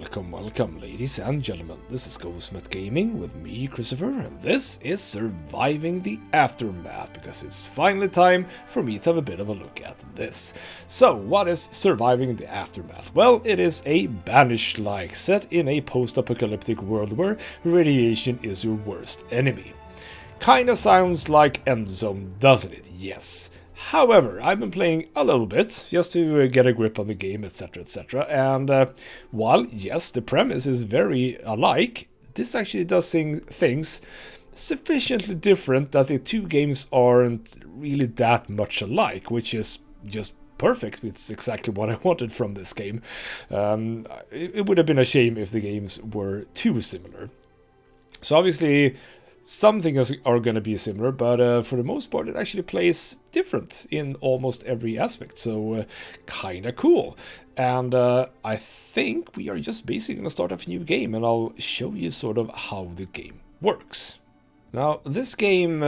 welcome, ladies and gentlemen. This is Ghostmet Gaming with me, Christopher, and this is Surviving the Aftermath, because it's finally time for me to have a bit of a look at this. So, what is Surviving the Aftermath? Well, it is a Banished-like set in a post-apocalyptic world where radiation is your worst enemy. Kinda sounds like Endzone, doesn't it? Yes. However, I've been playing a little bit, just to get a grip on the game, etc, and while, yes, the premise is very alike, this actually does things sufficiently different that the two games aren't really that much alike, which is just perfect. It's exactly what I wanted from this game. It would have been a shame if the games were too similar. So obviously, some things are going to be similar, but for the most part it actually plays different in almost every aspect, so kinda cool. And I think we are just basically going to start off a new game, and I'll show you sort of how the game works. Now, this game,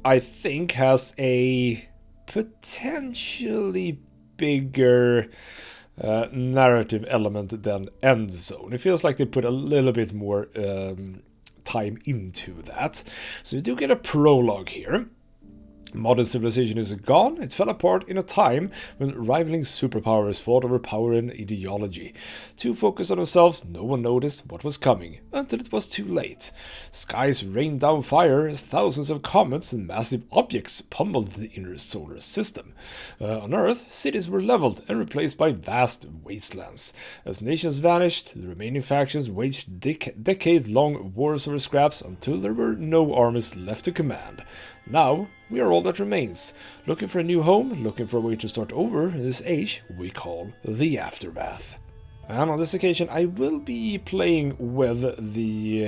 I think, has a potentially bigger narrative element than Endzone. It feels like they put a little bit more time into that. So you do get a prologue here. Modern civilization is gone. It fell apart in a time when rivaling superpowers fought over power and ideology. Too focused on themselves, no one noticed what was coming, until it was too late. Skies rained down fire as thousands of comets and massive objects pummeled the inner solar system. On Earth, cities were leveled and replaced by vast wastelands. As nations vanished, the remaining factions waged decade-long wars over scraps until there were no armies left to command. Now, we are all that remains, looking for a new home, looking for a way to start over in this age we call the Aftermath. And on this occasion I will be playing with the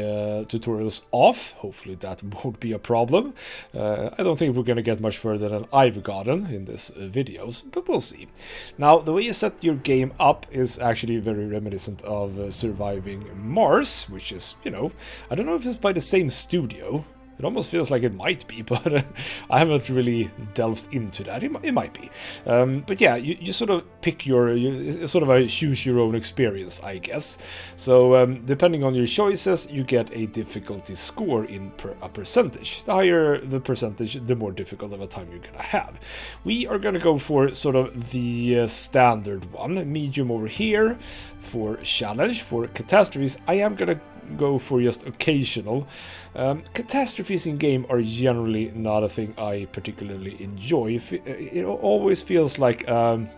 tutorials off. Hopefully that won't be a problem. I don't think we're going to get much further than I've gotten in this videos, but we'll see. Now, the way you set your game up is actually very reminiscent of Surviving Mars, which is, you know, I don't know if it's by the same studio. It almost feels like it might be, but I haven't really delved into that. It might be. But yeah, you sort of pick it's sort of a choose your own experience, I guess. So depending on your choices, you get a difficulty score in a percentage. The higher the percentage, the more difficult of a time you're going to have. We are going to go for sort of the standard one, medium over here. For challenge, for catastrophes, I am going to go for just occasional. Catastrophes in game are generally not a thing I particularly enjoy. It always feels like an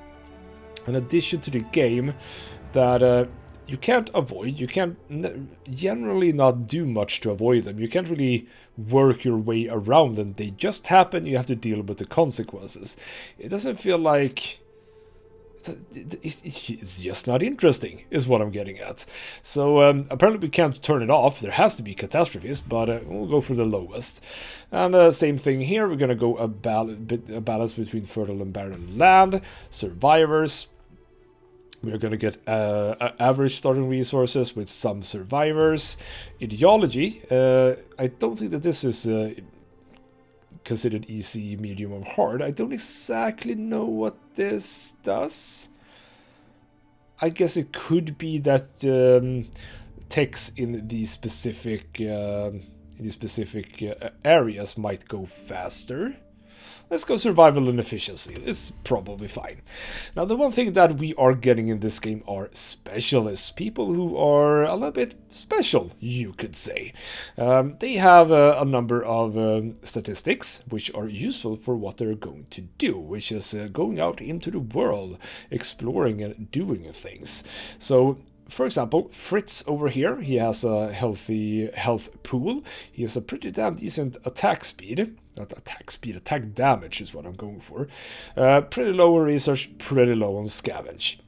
addition to the game that you can't avoid. You can't generally not do much to avoid them. You can't really work your way around them. They just happen. You have to deal with the consequences. It doesn't feel like it's just not interesting, is what I'm getting at. So apparently we can't turn it off. There has to be catastrophes, but we'll go for the lowest. And same thing here. We're going to go a balance between fertile and barren land. Survivors. We're going to get average starting resources with some survivors. Ideology. I don't think that this is considered easy, medium, or hard. I don't exactly know what this does. I guess it could be that techs in these specific areas might go faster. Let's go survival and efficiency. It's probably fine. Now, the one thing that we are getting in this game are specialists. People who are a little bit special, you could say. They have a number of statistics which are useful for what they're going to do, which is going out into the world, exploring and doing things. So, for example, Fritz over here, he has a healthy health pool. He has a pretty damn decent attack speed. Not attack speed, attack damage is what I'm going for. Pretty low on research, pretty low on scavenge.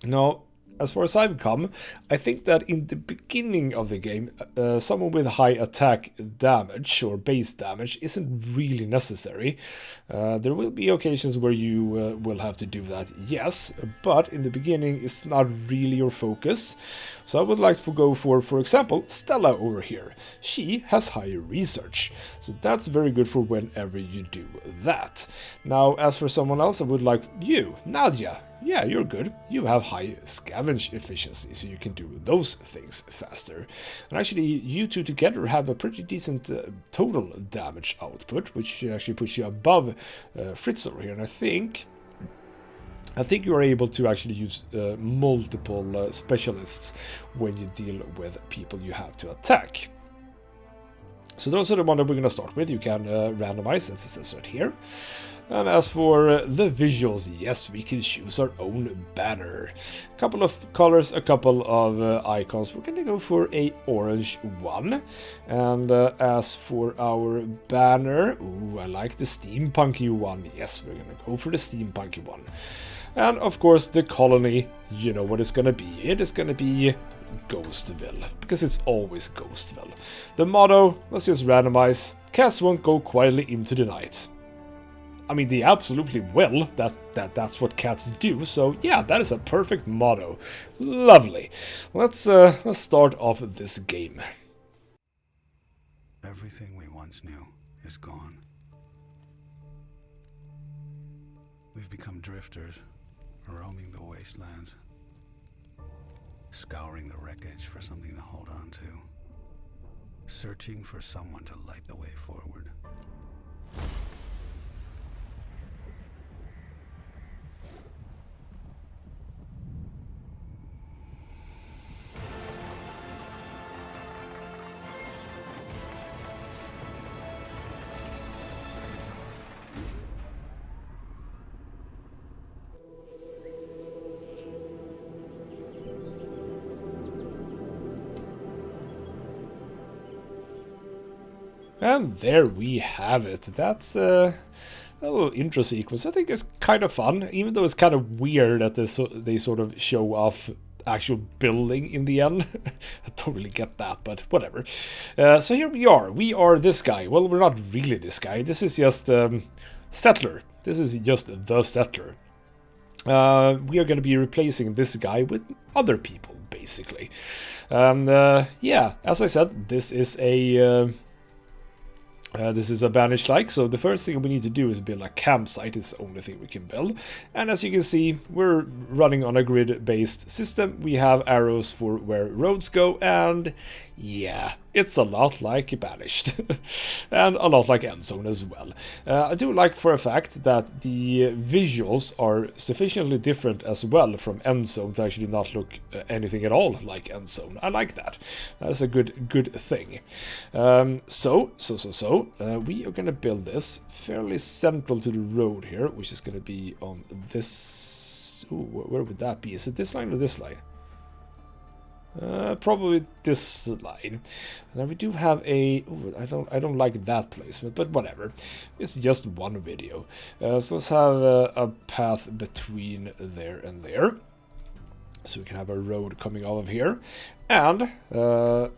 Now, as far as I've come, I think that in the beginning of the game, someone with high attack damage or base damage isn't really necessary. There will be occasions where you will have to do that, yes, but in the beginning it's not really your focus. So I would like to go for example, Stella over here. She has higher research, so that's very good for whenever you do that. Now, as for someone else, I would like you, Nadia. Yeah, you're good. You have high scavenge efficiency, so you can do those things faster. And actually, you two together have a pretty decent total damage output, which actually puts you above Fritzl here. And I think you are able to actually use multiple specialists when you deal with people you have to attack. So those are the ones that we're going to start with. You can randomize, as it says right here. And as for the visuals, yes, we can choose our own banner. A couple of colors, a couple of icons. We're going to go for a orange one. And as for our banner, ooh, I like the steampunky one. Yes, we're going to go for the steampunky one. And of course, the colony, you know what it's going to be. It is going to be Ghostville, because it's always Ghostville. The motto, let's just randomize. Cats won't go quietly into the night. I mean, they absolutely will. That's what cats do. So yeah, that is a perfect motto. Lovely. Let's start off this game. Everything we once knew is gone. We've become drifters, roaming the wastelands, scouring the wreckage for something to hold on to, searching for someone to light the way forward. And there we have it. That's a little intro sequence. I think it's kind of fun, even though it's kind of weird that they sort of show off actual building in the end. I don't really get that, but whatever. So here we are. We are this guy. Well, we're not really this guy. This is just Settler. This is just the Settler. We are going to be replacing this guy with other people, basically. And yeah, as I said, this is a banished-like, so the first thing we need to do is build a campsite. It's the only thing we can build. And as you can see, we're running on a grid-based system. We have arrows for where roads go, and yeah, it's a lot like Banished. And a lot like Endzone as well. I do like for a fact that the visuals are sufficiently different as well from Endzone to actually not look anything at all like Endzone. I like that. That is a good thing. So, we are going to build this fairly central to the road here, which is going to be on this... Ooh, where would that be? Is it this line or this line? Probably this line. Now we do have a... Ooh, I don't like that placement, but whatever. It's just one video. So let's have a path between there and there. So we can have a road coming out of here. And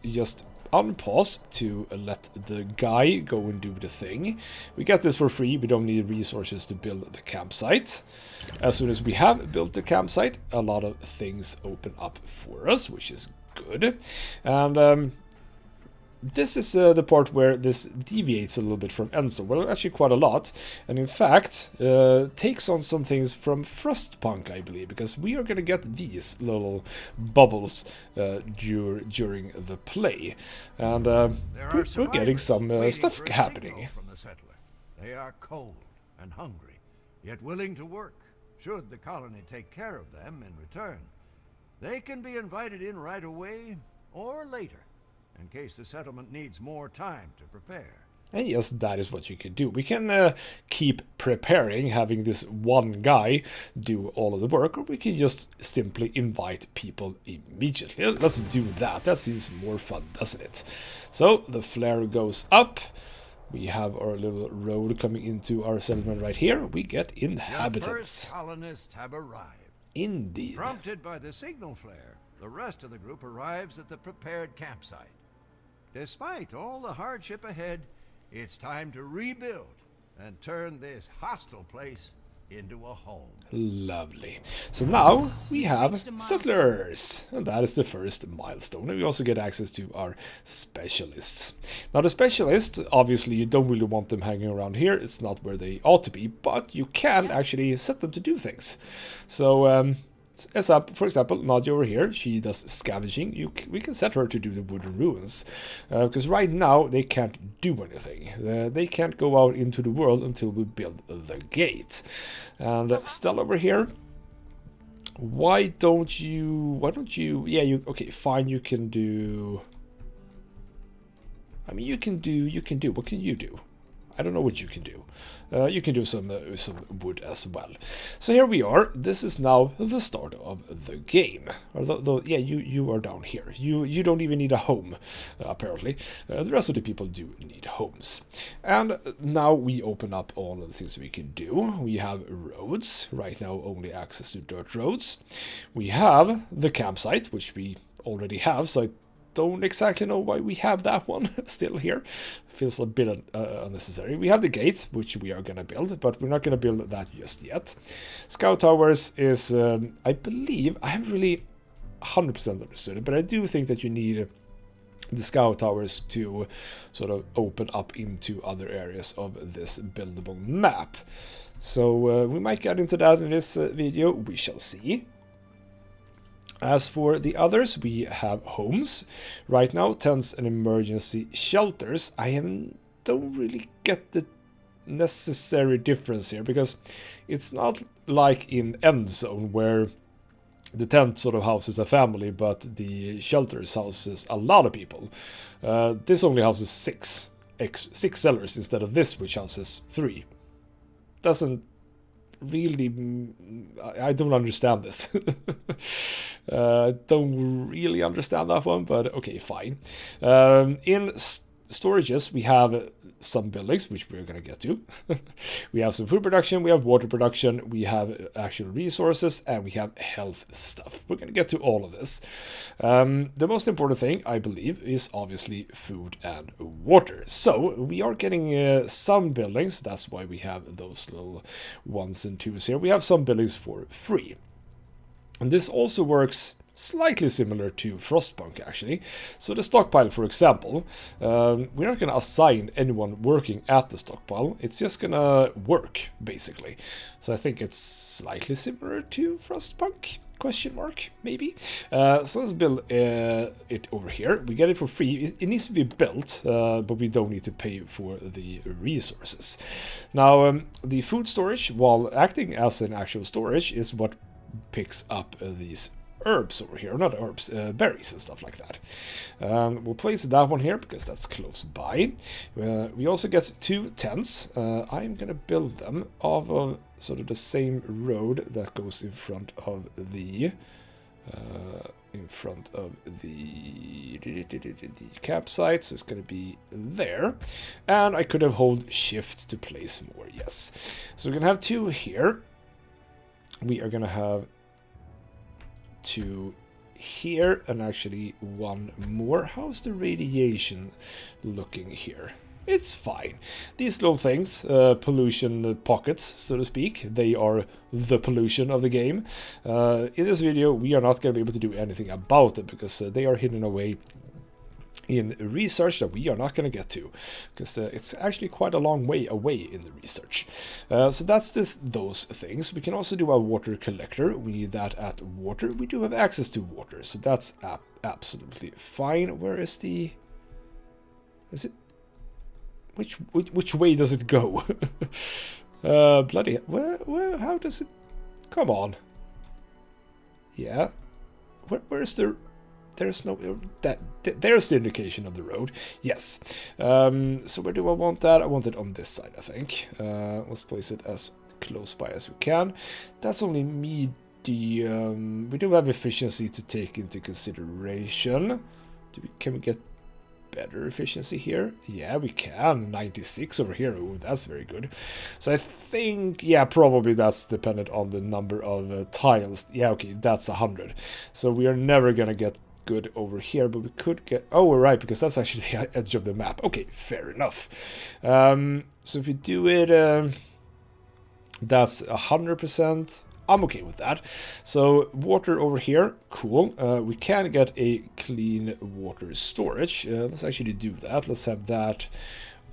just unpause to let the guy go and do the thing. We get this for free. We don't need resources to build the campsite. As soon as we have built the campsite, a lot of things open up for us, which is good. And this is the part where this deviates a little bit from Endzone. Well, actually quite a lot. And in fact, takes on some things from Frostpunk, I believe. Because we are going to get these little bubbles during the play. And we're getting some stuff happening. From the settler. They are cold and hungry, yet willing to work, should the colony take care of them in return. They can be invited in right away or later, in case the settlement needs more time to prepare. And yes, that is what you can do. We can keep preparing, having this one guy do all of the work, or we can just simply invite people immediately. Let's do that. That seems more fun, doesn't it? So the flare goes up. We have our little road coming into our settlement right here. We get inhabitants. Your first colonists have arrived. Indeed. Prompted by the signal flare, the rest of the group arrives at the prepared campsite. Despite all the hardship ahead, it's time to rebuild and turn this hostile place into a home. Lovely. So now we have settlers, and that is the first milestone. And we also get access to our specialists. Now the specialists, obviously you don't really want them hanging around here. It's not where they ought to be, but you can actually set them to do things. So as up, for example, Nadia over here, she does scavenging. We can set her to do the wooden ruins, because right now they can't do anything. They can't go out into the world until we build the gate. And Stella over here, why don't you, yeah, okay, fine, you can do, I mean, you can do, what can you do? I don't know what you can do. You can do some wood as well. So here we are. This is now the start of the game. Yeah, you are down here. You don't even need a home, apparently. The rest of the people do need homes. And now we open up all of the things we can do. We have roads. Right now, only access to dirt roads. We have the campsite, which we already have. So I don't exactly know why we have that one still here. Feels a bit unnecessary. We have the gate, which we are going to build, but we're not going to build that just yet. Scout towers is, I believe, I haven't really 100% understood it, but I do think that you need the scout towers to sort of open up into other areas of this buildable map. So we might get into that in this video. We shall see. As for the others, we have homes. Right now, tents and emergency shelters. I don't really get the necessary difference here, because it's not like in End Zone where the tent sort of houses a family, but the shelters houses a lot of people. This only houses six sellers instead of this, which houses 3. Doesn't really, I don't understand this. Don't really understand that one, but okay, fine. In storages, we have some buildings, which we're going to get to. We have some food production, we have water production, we have actual resources, and we have health stuff. We're going to get to all of this. The most important thing, I believe, is obviously food and water. So we are getting some buildings. That's why we have those little 1s and 2s here. We have some buildings for free. And this also works slightly similar to Frostpunk, actually. So the stockpile, for example, we're not going to assign anyone working at the stockpile. It's just going to work, basically. So I think it's slightly similar to Frostpunk, question mark, maybe. So let's build it over here. We get it for free. It needs to be built, but we don't need to pay for the resources. Now, the food storage, while acting as an actual storage, is what picks up these herbs over here, not herbs, berries and stuff like that. We'll place that one here because that's close by. We also get 2 tents. I'm gonna build them off of sort of the same road that goes in front of the campsite, so it's gonna be there. And I could have hold shift to place more, yes. So we're gonna have 2 here. We are gonna have 2 here, and actually 1 more. How's the radiation looking here? It's fine. These little things, pollution pockets, so to speak, they are the pollution of the game. In this video, we are not going to be able to do anything about it, because they are hidden away in research that we are not going to get to, because it's actually quite a long way away in the research. So that's those things. We can also do a water collector. We need that at water. We do have access to water, so that's absolutely fine. Where is the... Is it... Which way does it go? Bloody... Where, how does it... Come on. Yeah. Where's the... There's no... There's the indication of the road. Yes. So where do I want that? I want it on this side, I think. Let's place it as close by as we can. That's only medium. We do have efficiency to take into consideration. Can we get better efficiency here? Yeah, we can. 96 over here. Ooh, that's very good. So I think, yeah, probably that's dependent on the number of tiles. Yeah, okay, that's 100. So we are never gonna get good over here, but we could get... Oh, we're right, because that's actually the edge of the map. Okay, fair enough. So if you do it... That's 100%. I'm okay with that. So water over here, cool. We can get a clean water storage. Let's actually do that. Let's have that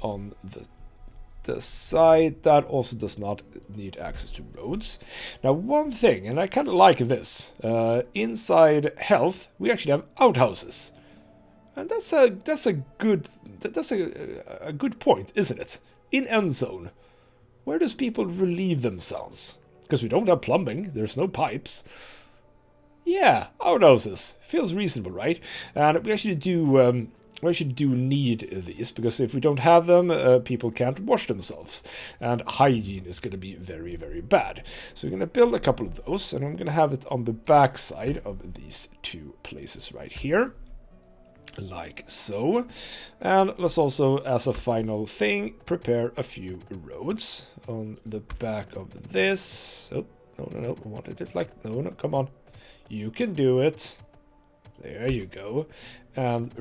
on the side. That also does not need access to roads. Now one thing, and I kind of like this, inside health we actually have outhouses, and that's a good point, isn't it? In end zone, where does people relieve themselves? Because we don't have plumbing, there's no pipes. Yeah, outhouses. Feels reasonable, right? And we actually do need these, because if we don't have them, people can't wash themselves. And hygiene is going to be very, very bad. So we're going to build a couple of those, and I'm going to have it on the back side of these two places right here. Like so. And let's also, as a final thing, prepare a few roads on the back of this. Oh, no, I wanted it like, no, come on. You can do it. There you go. And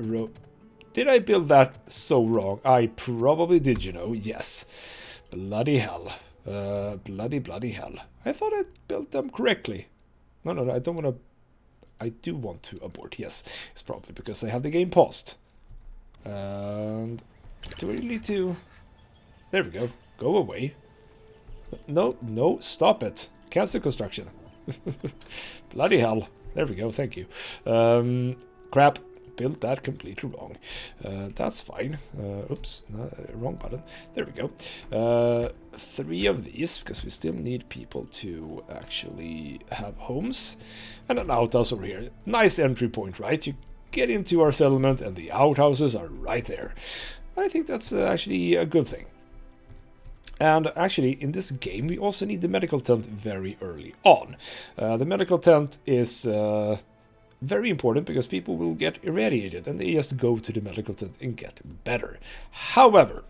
did I build that so wrong? I probably did, you know, yes. Bloody hell. Bloody hell. I thought I built them correctly. No, I don't want to. I do want to abort, yes. It's probably because I have the game paused. And do I really need to... There we go. Go away. No, stop it. Cancel construction. Bloody hell. There we go, thank you. Crap. Built that completely wrong. That's fine. Oops, no, wrong button. There we go. 3 of these, because we still need people to actually have homes. And an outhouse over here. Nice entry point, right? You get into our settlement and the outhouses are right there. I think that's actually a good thing. And actually, in this game, we also need the medical tent very early on. The medical tent is... very important, because people will get irradiated and they just go to the medical tent and get better. However,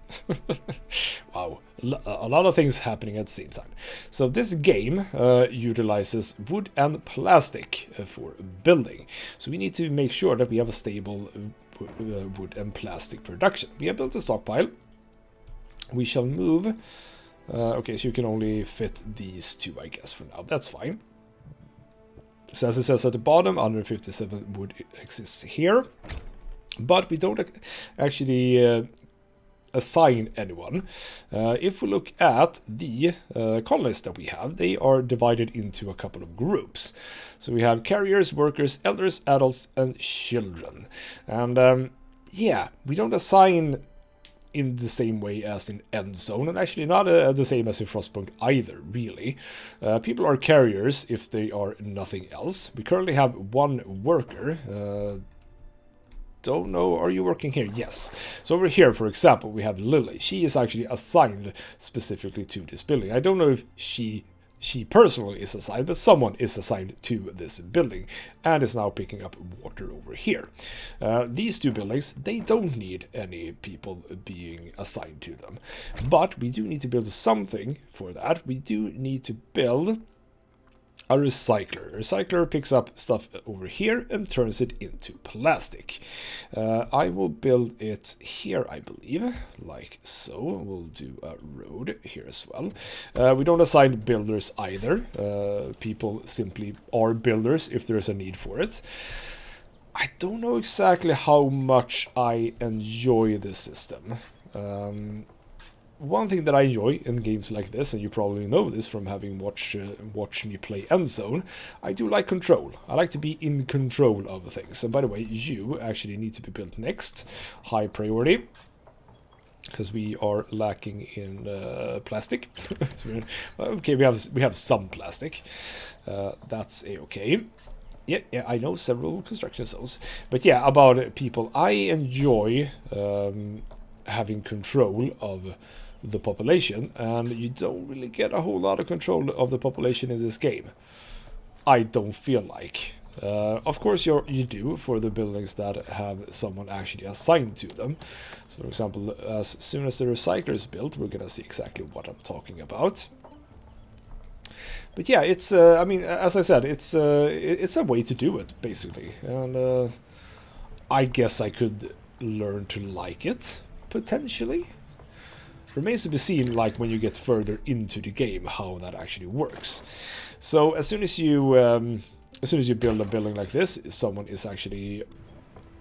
wow, a lot of things happening at the same time. So this game utilizes wood and plastic for building. So we need to make sure that we have a stable wood and plastic production. We have built a stockpile. We shall move. Okay, so you can only fit these 2, I guess, for now. That's fine. So as it says at the bottom, 157 wood exists here, but we don't actually assign anyone. If we look at the colonists that we have, they are divided into a couple of groups. So we have carriers, workers, elders, adults, and children. And yeah, we don't assign in the same way as in End Zone, and actually not the same as in Frostpunk either, really. People are carriers if they are nothing else. We currently have 1 worker. Don't know, are you working here? Yes. So over here, for example, we have Lily. She is actually assigned specifically to this building. I don't know if she personally is assigned, but someone is assigned to this building and is now picking up water over here. These 2 buildings, they don't need any people being assigned to them, but we do need to build something for that. We do need to build a recycler. A recycler picks up stuff over here and turns it into plastic. I will build it here, I believe, like so. We'll do a road here as well. We don't assign builders either. People simply are builders if there's a need for it. I don't know exactly how much I enjoy this system. One thing that I enjoy in games like this, and you probably know this from having watched me play End Zone, I do like control. I like to be in control of things. And by the way, you actually need to be built next. High priority. Because we are lacking in plastic. Okay, we have some plastic. That's a-okay. Yeah, I know several construction zones. But yeah, about people, I enjoy having control of the population, and you don't really get a whole lot of control of the population in this game. I don't feel like. Of course you do for the buildings that have someone actually assigned to them. So for example, as soon as the recycler is built, we're gonna see exactly what I'm talking about. But yeah, it's I mean, as I said, it's a way to do it, basically. And I guess I could learn to like it, potentially. remains to be seen, like when you get further into the game, how that actually works. So as soon as you build a building like this, someone is actually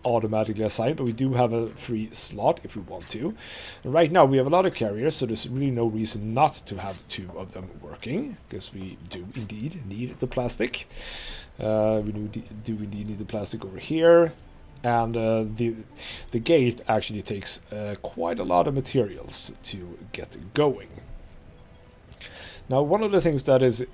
automatically assigned, but we do have a free slot if we want to. And right now we have a lot of carriers, so there's really no reason not to have 2 of them working, because we do indeed need the plastic. We do indeed need the plastic over here. And the gate actually takes quite a lot of materials to get going. Now, one of the things that is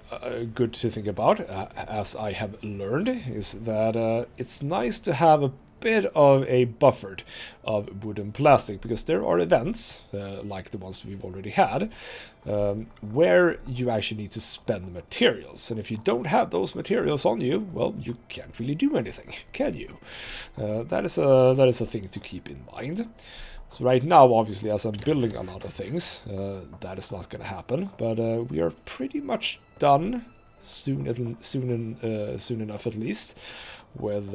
good to think about, as I have learned, is that it's nice to have a bit of a buffer of wood and plastic, because there are events, like the ones we've already had, where you actually need to spend materials. And if you don't have those materials on you, well, you can't really do anything, can you? That is a thing to keep in mind. So right now, obviously, as I'm building a lot of things, that is not going to happen. But we are pretty much done soon enough, at least, with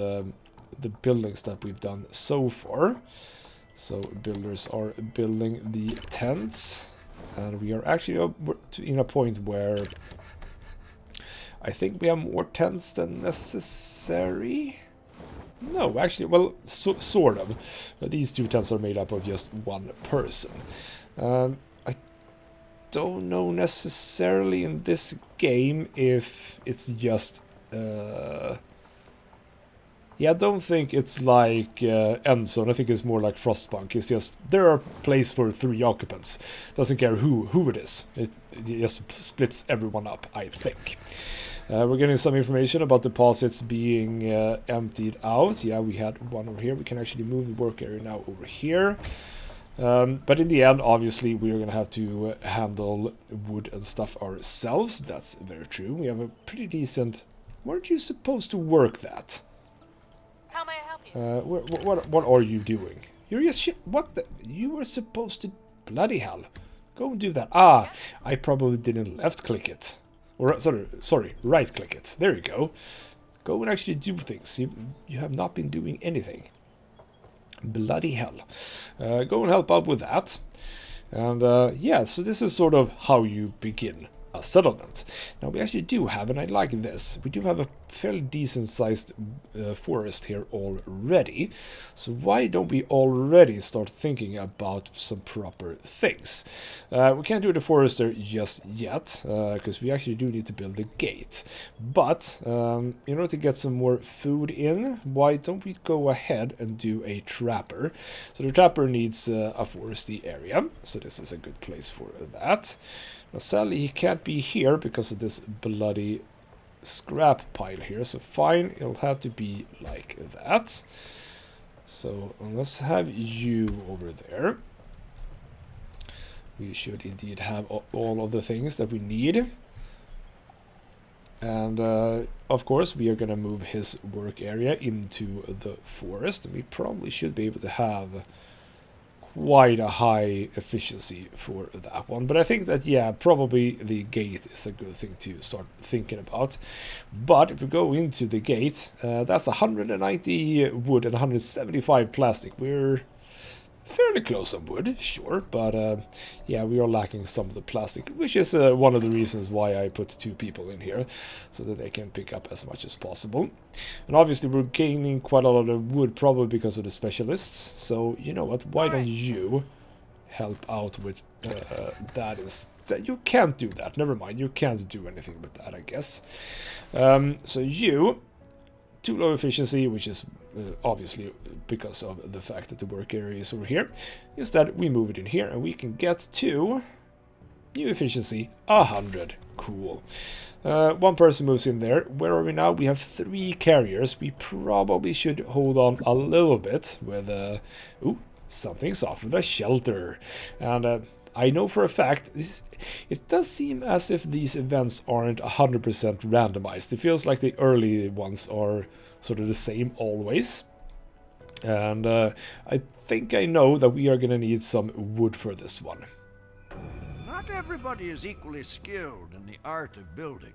the buildings that we've done so far. So builders are building the tents, and we are actually in a point where I think we have more tents than necessary. No, actually, well, sort of. These 2 tents are made up of just 1 person. I don't know necessarily in this game if it's just... yeah, I don't think it's like Endzone. I think it's more like Frostpunk. It's just, there are place for 3 occupants. Doesn't care who it is. It just splits everyone up, I think. We're getting some information about deposits being emptied out. Yeah, we had one over here. We can actually move the work area now over here. But in the end, obviously, we're going to have to handle wood and stuff ourselves. That's very true. We have a pretty decent... Weren't you supposed to work that? How may I help you? What are you doing? You're just shit. What the? You were supposed to... Bloody hell. Go and do that. Ah, I probably didn't left-click it. Or, sorry, right-click it. There you go. Go and actually do things. You have not been doing anything. Bloody hell. Go and help out with that. And, yeah, so this is sort of how you begin a settlement. Now, we actually do have, and I like this, we do have a fairly decent-sized forest here already. So why don't we already start thinking about some proper things? We can't do the forester just yet, because we actually do need to build the gate. But, in order to get some more food in, why don't we go ahead and do a trapper? So the trapper needs a foresty area, so this is a good place for that. Now, sadly, he can't be here because of this bloody scrap pile here. So fine, it'll have to be like that. So let's have you over there. We should indeed have all of the things that we need. And of course, we are going to move his work area into the forest. And we probably should be able to have quite a high efficiency for that one. But I think that, yeah, probably the gate is a good thing to start thinking about. But if we go into the gate, that's 190 wood and 175 plastic. We're fairly close on wood, sure, but yeah, we are lacking some of the plastic, which is one of the reasons why I put 2 people in here, so that they can pick up as much as possible. And obviously we're gaining quite a lot of wood, probably because of the specialists, so you know what, why don't you help out with that instead? You can't do that, never mind, you can't do anything with that, I guess. So you... too low efficiency, which is obviously because of the fact that the work area is over here. Instead, we move it in here, and we can get to new efficiency 100. Cool. 1 person moves in there. Where are we now? We have 3 carriers. We probably should hold on a little bit with ooh, something's off with a shelter. And I know for a fact, it does seem as if these events aren't 100% randomized. It feels like the early ones are sort of the same always. And I think I know that we are going to need some wood for this one. Not everybody is equally skilled in the art of building,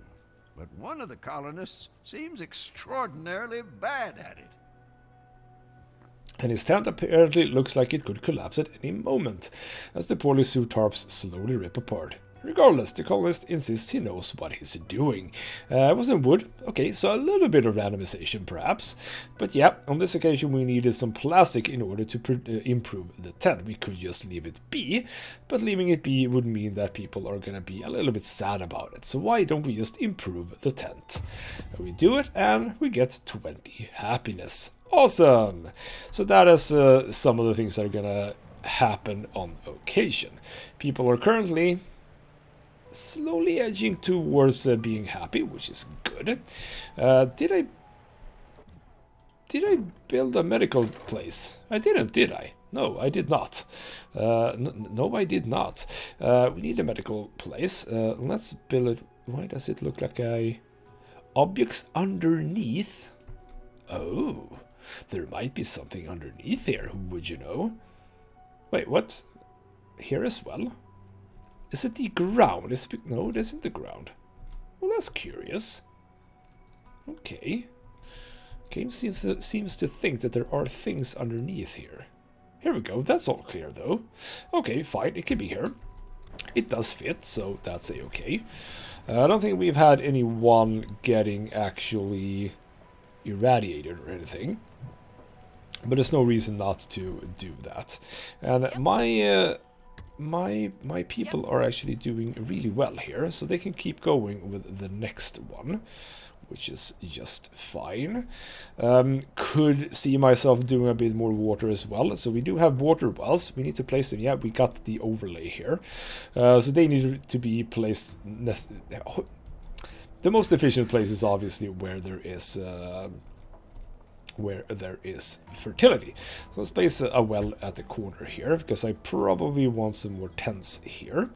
but one of the colonists seems extraordinarily bad at it. And his tent apparently looks like it could collapse at any moment, as the poorly sewed tarps slowly rip apart. Regardless, the colonist insists he knows what he's doing. It wasn't wood. Okay, so a little bit of randomization perhaps. But yeah, on this occasion we needed some plastic in order to improve the tent. We could just leave it be, but leaving it be would mean that people are gonna be a little bit sad about it. So why don't we just improve the tent? We do it and we get 20 happiness. Awesome! So that is some of the things that are gonna happen on occasion. People are currently slowly edging towards being happy, which is good. Did I build a medical place? I didn't, did I? No, I did not. No, I did not. We need a medical place. Let's build it. Why does it look like objects underneath? Oh, there might be something underneath here. Would you know? Wait, what? Here as well? Is it the ground? No, it isn't the ground. Well, that's curious. Okay. Game seems to think that there are things underneath here. Here we go. That's all clear, though. Okay, fine. It can be here. It does fit, so that's a-okay. I don't think we've had anyone getting actually irradiated or anything. But there's no reason not to do that. And my people are actually doing really well here, so they can keep going with the next one, which is just fine. Could see myself doing a bit more water as well. So we do have water wells. We need to place them. Yeah, we got the overlay here. So they need to be placed. The most efficient place is obviously where there is fertility. So let's place a well at the corner here, because I probably want some more tents here.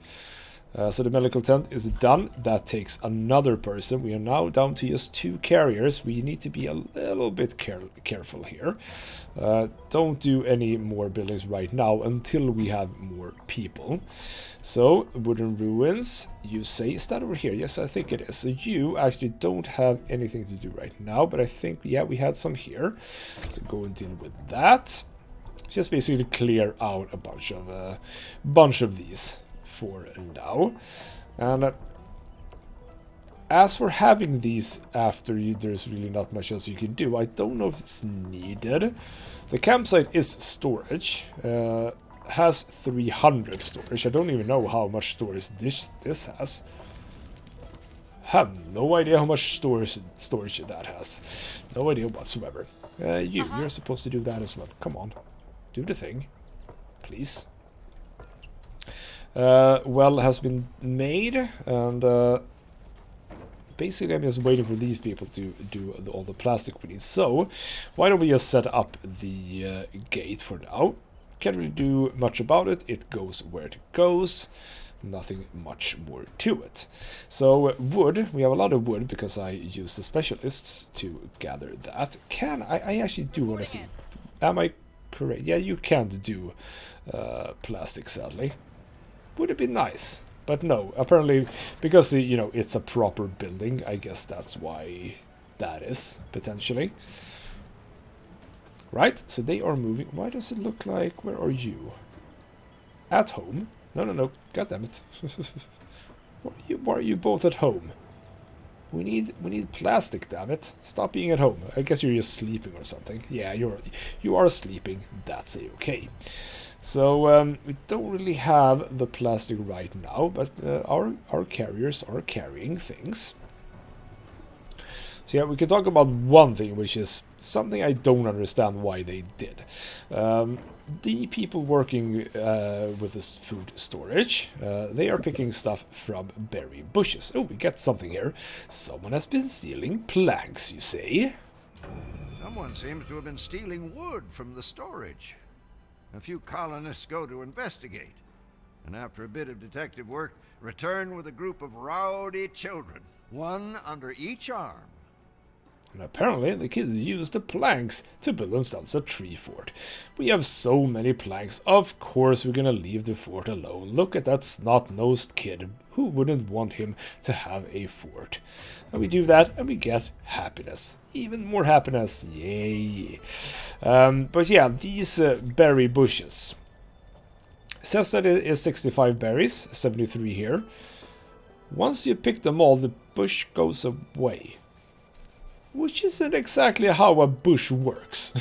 So the medical tent is done. That takes another person. We are now down to just 2 carriers. We need to be a little bit careful here. Don't do any more buildings right now until we have more people. So, wooden ruins, you say, is that over here? Yes, I think it is. So you actually don't have anything to do right now, but I think, yeah, we had some here. So go and deal with that. Just basically clear out a bunch of these for now. And as for having these after you, there's really not much else you can do. I don't know if it's needed. The campsite is storage. Has 300 storage. I don't even know how much storage this has. Have no idea how much storage that has. No idea whatsoever. You're supposed to do that as well. Come on, do the thing, please. Well has been made, and basically I'm just waiting for these people to do all the plastic we need. So why don't we just set up the gate for now? Can't really do much about it. It goes where it goes. Nothing much more to it. So wood, we have a lot of wood because I use the specialists to gather that. I actually do want to see. Am I correct? Yeah, you can't do plastic, sadly. Would it be nice? But no, apparently because you know it's a proper building, I guess that's why that is potentially. Right, so they are moving. Why does it look like... Where are you? At home? No. God damn it. Why are you both at home? We need plastic, damn it. Stop being at home. I guess you're just sleeping or something. Yeah, you are sleeping. That's okay. So we don't really have the plastic right now, but our carriers are carrying things. So yeah, we can talk about one thing, which is something I don't understand why they did. The people working with this food storage, they are picking stuff from berry bushes. Oh, we get something here. Someone has been stealing planks, you say? Someone seems to have been stealing wood from the storage. A few colonists go to investigate, and after a bit of detective work, return with a group of rowdy children, one under each arm. And apparently the kids use the planks to build themselves a tree fort. We have so many planks, of course we're gonna leave the fort alone. Look at that snot-nosed kid. Who wouldn't want him to have a fort? And we do that and we get happiness. Even more happiness, yay. But yeah, these berry bushes. It says that it is 65 berries, 73 here. Once you pick them all, the bush goes away. Which isn't exactly how a bush works.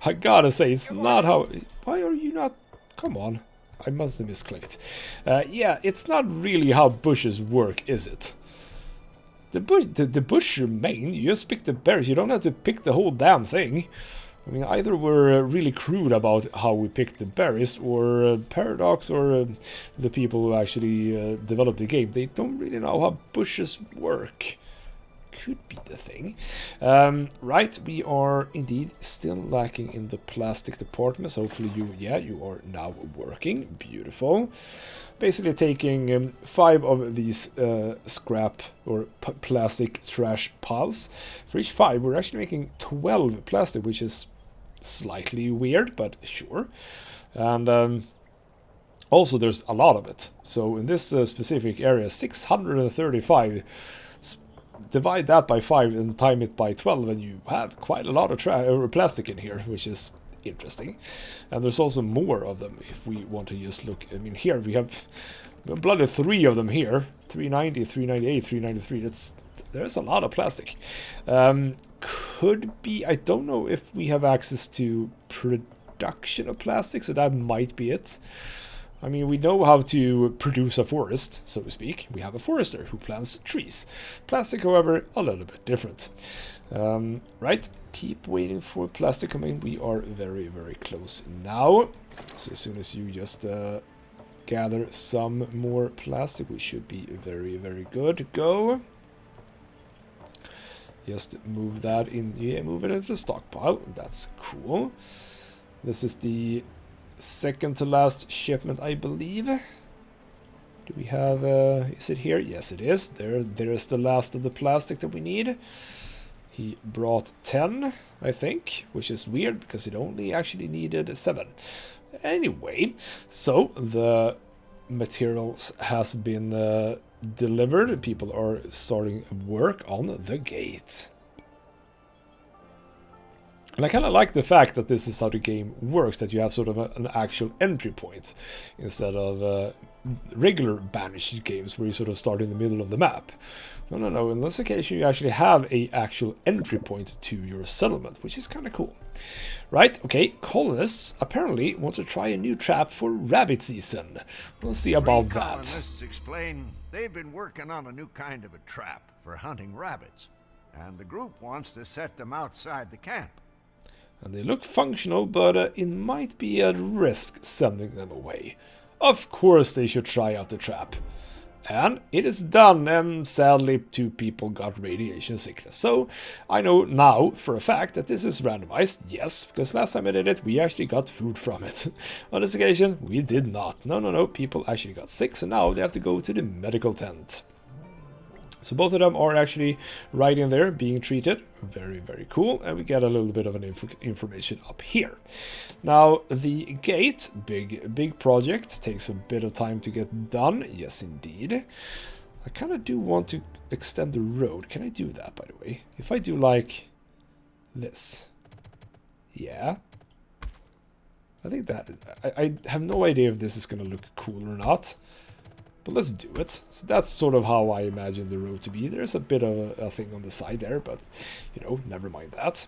I gotta say, it's not how... Why are you not... Come on. I must have misclicked. Yeah, it's not really how bushes work, is it? The bush remain. You just pick the berries. You don't have to pick the whole damn thing. I mean, either we're really crude about how we pick the berries, or Paradox, or the people who actually developed the game, they don't really know how bushes work. Could be the thing. Right, we are indeed still lacking in the plastic department. So hopefully you are now working. Beautiful. Basically taking 5 of these scrap or plastic trash piles. For each 5 we're actually making 12 plastic, which is slightly weird, but sure. And also there's a lot of it. So in this specific area, 635. Divide that by 5 and time it by 12 and you have quite a lot of plastic in here, which is interesting. And there's also more of them if we want to just look. I mean, here we have bloody 3 of them here. 390, 398, 393. There's a lot of plastic. Could be, I don't know if we have access to production of plastic, so that might be it. I mean, we know how to produce a forest, so to speak. We have a forester who plants trees. Plastic, however, a little bit different. Right, keep waiting for plastic. I mean, we are very, very close now. So as soon as you just gather some more plastic, we should be very, very good to go. Just move that in, yeah, move it into the stockpile. That's cool. This is the second to last shipment, I believe. Do we have is it here? Yes, it is. There's the last of the plastic that we need. He brought 10, I think, which is weird because it only actually needed 7. Anyway, so the materials has been delivered. People are starting work on the gate. And I kind of like the fact that this is how the game works, that you have sort of an actual entry point instead of regular banished games where you sort of start in the middle of the map. No, in this occasion you actually have a actual entry point to your settlement, which is kind of cool. Right, okay, colonists apparently want to try a new trap for rabbit season. We'll see about that. Colonists explain they've been working on a new kind of a trap for hunting rabbits, and the group wants to set them outside the camp. And they look functional, but it might be a risk sending them away. Of course they should try out the trap. And it is done, and sadly 2 people got radiation sickness. So I know now for a fact that this is randomized, yes, because last time I did it we actually got food from it. On this occasion we did not. No, people actually got sick, so now they have to go to the medical tent. So both of them are actually right in there being treated. Very, very cool. And we get a little bit of an information up here. Now, the gate, big project, takes a bit of time to get done. Yes, indeed. I kind of do want to extend the road. Can I do that, by the way? If I do like this. Yeah. I think that... I have no idea if this is going to look cool or not. But let's do it. So that's sort of how I imagine the road to be. There's a bit of a thing on the side there, but, you know, never mind that.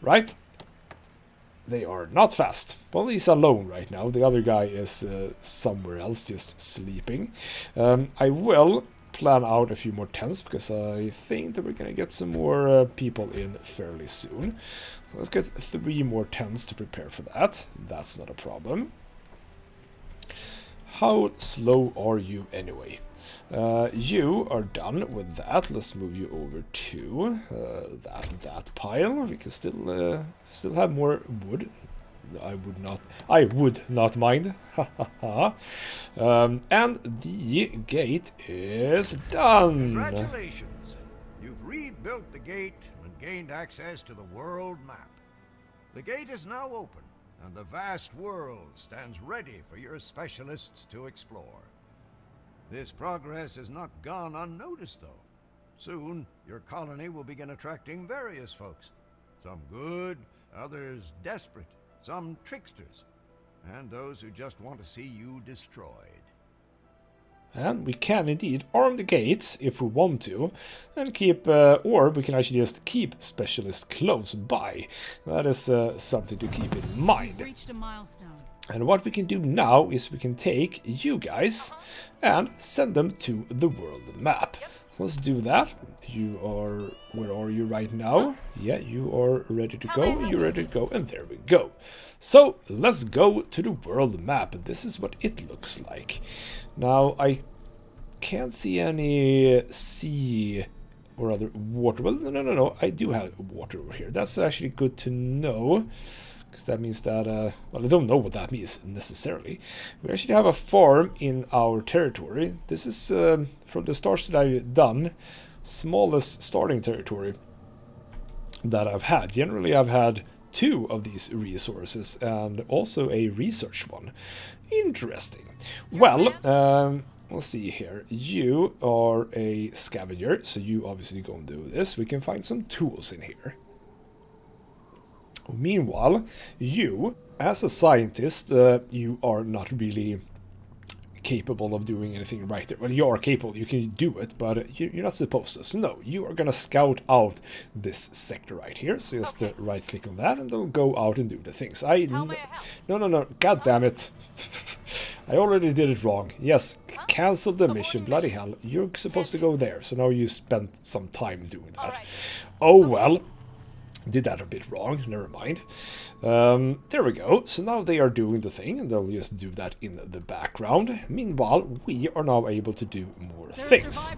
Right? They are not fast. Well, he's alone right now. The other guy is somewhere else, just sleeping. I will plan out a few more tents, because I think that we're going to get some more people in fairly soon. So let's get 3 more tents to prepare for that. That's not a problem. How slow are you anyway? You are done with that. Let's move you over to that pile. We can still have more wood. I would not mind. And the gate is done. Congratulations! You've rebuilt built the gate and gained access to the world map. The gate is now open, and the vast world stands ready for your specialists to explore. This progress has not gone unnoticed, though. Soon, your colony will begin attracting various folks. Some good, others desperate, some tricksters, and those who just want to see you destroyed. And we can indeed arm the gates if we want to, and keep, or we can actually just keep specialists close by. That is something to keep in mind. Reached a milestone. And what we can do now is we can take you guys and send them to the world map. So let's do that. You are, where are you right now? Yeah, you are ready to go, you're ready to go, and there we go. So let's go to the world map, and this is what it looks like. Now I can't see any sea or other water. Well, no, I do have water over here. That's actually good to know. Because that means that, well, I don't know what that means necessarily. We actually have a farm in our territory. This is, from the starts that I've done, smallest starting territory that I've had. Generally, I've had 2 of these resources and also a research one. Interesting. Well, let's see here. You are a scavenger, so you obviously go and do this. We can find some tools in here. Meanwhile, you, as a scientist, you are not really capable of doing anything right there. Well, you are capable, you can do it, but you're not supposed to. So no, you are gonna scout out this sector right here. So just right click on that and then go out and do the things. No, god damn it. I already did it wrong. Yes, cancel the mission, bloody hell. You're supposed to go there, so now you spent some time doing that. Oh well. Did that a bit wrong, never mind. There we go. So now they are doing the thing, and they'll just do that in the background. Meanwhile, we are now able to do more things.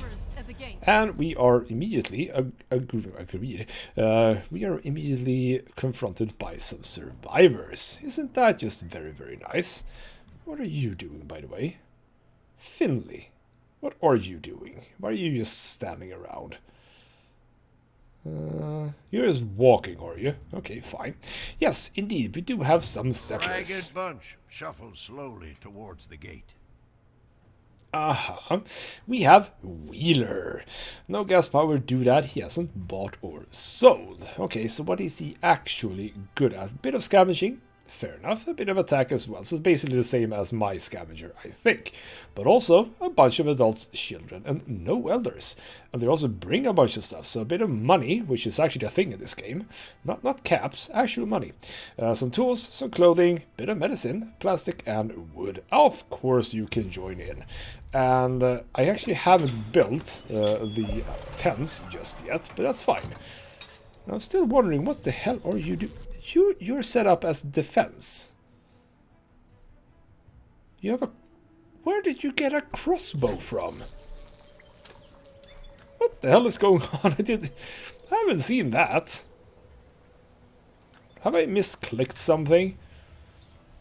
And we are immediately agreed. We are immediately confronted by some survivors. Isn't that just very, very nice? What are you doing, by the way? Finley, what are you doing? Why are you just standing around? You're just walking, are you? Okay, fine. Yes, indeed, we do have some settlers. Ragged bunch shuffle slowly towards the gate. Aha. We have Wheeler. No gas power do that. He hasn't bought or sold. Okay, so what is he actually good at? A bit of scavenging. Fair enough. A bit of attack as well. So it's basically the same as my scavenger, I think. But also a bunch of adults, children, and no elders. And they also bring a bunch of stuff. So a bit of money, which is actually a thing in this game. Not caps, actual money. Some tools, some clothing, bit of medicine, plastic, and wood. Of course you can join in. And I actually haven't built the tents just yet, but that's fine. I'm still wondering, what the hell are you doing? You're set up as defense. You have a... Where did you get a crossbow from? What the hell is going on? I haven't seen that. Have I misclicked something?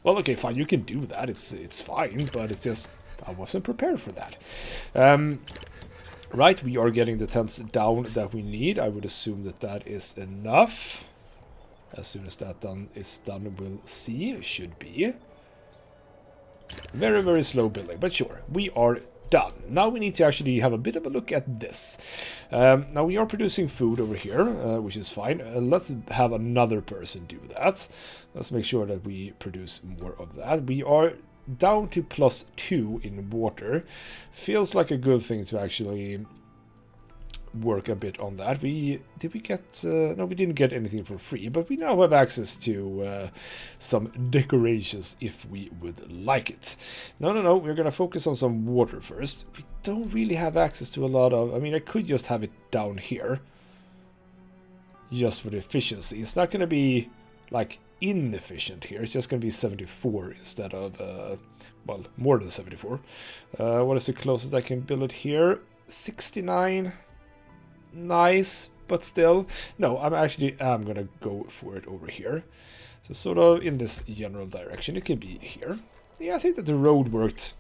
Well, okay, fine, you can do that. It's fine, but it's just... I wasn't prepared for that. Right, we are getting the tents down that we need. I would assume that that is enough. As soon as that is done, we'll see. It should be. Very, very slow building, but sure, we are done. Now we need to actually have a bit of a look at this. Now we are producing food over here, which is fine. Let's have another person do that. Let's make sure that we produce more of that. We are down to +2 in water. Feels like a good thing to actually work a bit on that. Did we get... no, we didn't get anything for free, but we now have access to some decorations if we would like it. No, we're gonna focus on some water first. We don't really have access to a lot of... I mean, I could just have it down here. Just for the efficiency. It's not gonna be, like, inefficient here. It's just gonna be 74 instead of, well, more than 74. What is the closest I can build it here? 69... Nice, but still. No, I'm gonna go for it over here. So sort of in this general direction. It can be here. Yeah, I think that the road worked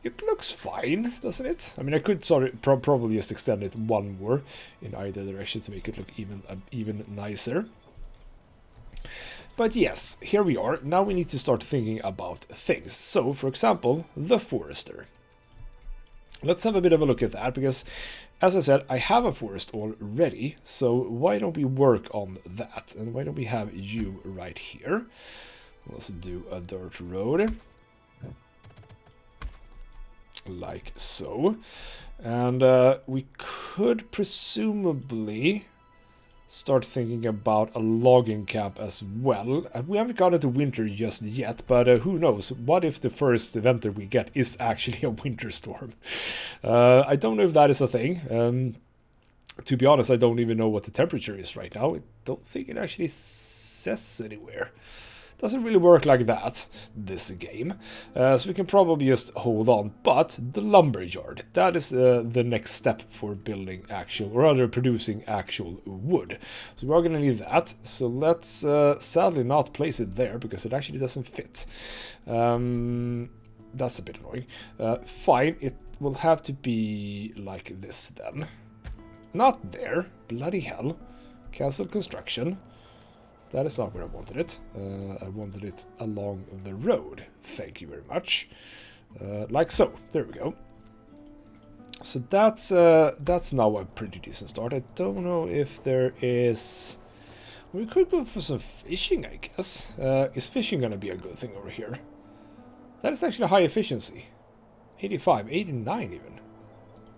it looks fine, doesn't it? I mean, I could probably just extend it one more in either direction to make it look even nicer. But yes, here we are. Now we need to start thinking about things. So, for example, the Forester. Let's have a bit of a look at that, because, as I said, I have a forest already. So why don't we work on that? And why don't we have you right here? Let's do a dirt road. Like so. And we could presumably start thinking about a logging camp as well. We haven't got into winter just yet, but who knows? What if the first winter we get is actually a winter storm? I don't know if that is a thing. To be honest, I don't even know what the temperature is right now. I don't think it actually says anywhere. Doesn't really work like that, this game. So we can probably just hold on. But the lumberyard, that is the next step for building actual, or rather producing actual wood. So we're going to need that. So let's sadly not place it there, because it actually doesn't fit. That's a bit annoying. Fine, it will have to be like this then. Not there. Bloody hell. Cancel construction. That is not where I wanted it. I wanted it along the road. Thank you very much. Like so. There we go. So that's now a pretty decent start. I don't know if there is... We could go for some fishing, I guess. Is fishing going to be a good thing over here? That is actually high efficiency. 85, 89 even.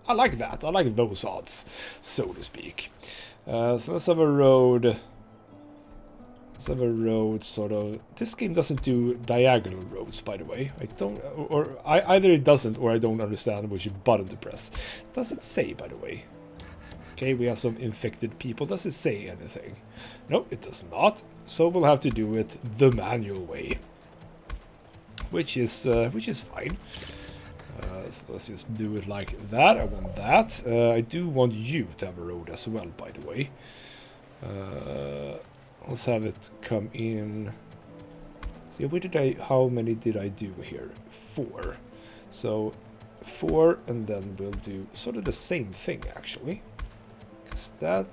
I like that. I like those odds, so to speak. So let's have a road... Let's have a road, sort of... This game doesn't do diagonal roads, by the way. I don't... either it doesn't, or I don't understand which button to press. Does it say, by the way? Okay, we have some infected people. Does it say anything? No, it does not. So we'll have to do it the manual way. Which is fine. So let's just do it like that. I want that. I do want you to have a road as well, by the way. Let's have it come in. See, how many did I do here? 4. So 4, and then we'll do sort of the same thing, actually. Because that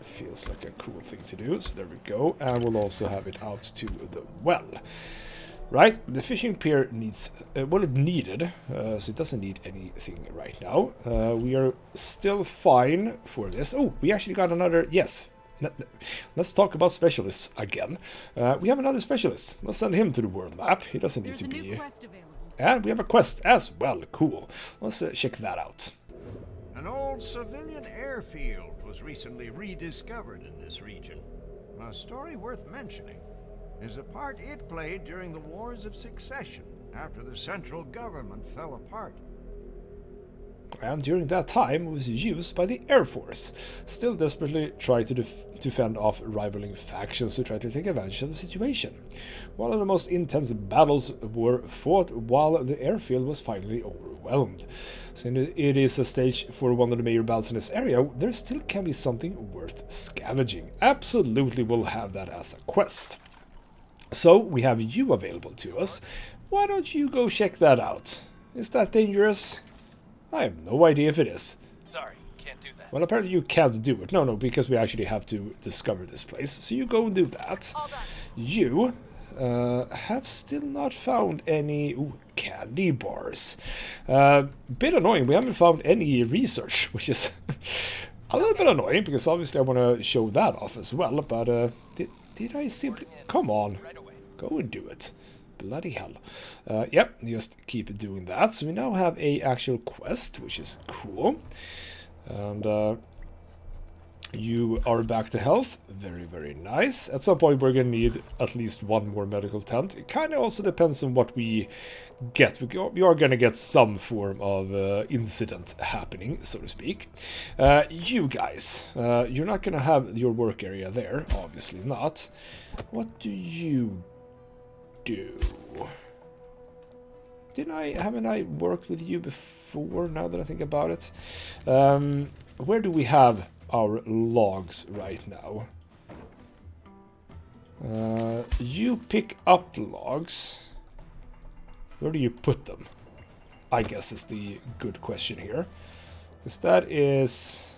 feels like a cool thing to do. So there we go. And we'll also have it out to the well. Right, the fishing pier needs, well, it needed, so it doesn't need anything right now. We are still fine for this. Oh, we actually got another, yes. Let's talk about specialists again. We have another specialist. Let's send him to the world map. He doesn't need to be... There's a new quest available. And we have a quest as well. Cool. Let's check that out. An old civilian airfield was recently rediscovered in this region. A story worth mentioning is the part it played during the Wars of Succession after the central government fell apart. And during that time it was used by the Air Force, still desperately trying to fend off rivaling factions who tried to take advantage of the situation. One of the most intense battles were fought while the airfield was finally overwhelmed. Since it is a stage for one of the major battles in this area, there still can be something worth scavenging. Absolutely, we'll have that as a quest. So, we have you available to us. Why don't you go check that out? Is that dangerous? I have no idea if it is. Sorry, can't do that. Well, apparently you can't do it. No, because we actually have to discover this place. So you go and do that. All done. You have still not found any candy bars. Bit annoying. We haven't found any research, which is a little bit annoying, because obviously I want to show that off as well. But did I simply... Come on. Go and do it. Bloody hell. Yep, just keep doing that. So we now have a actual quest, which is cool. And you are back to health. Very, very nice. At some point we're going to need at least one more medical tent. It kind of also depends on what we get. We are going to get some form of incident happening, so to speak. You guys, you're not going to have your work area there. Obviously not. What do you do? Haven't I worked with you before, now that I think about it? Where do we have our logs right now? You pick up logs. Where do you put them? I guess is the good question here. Because that is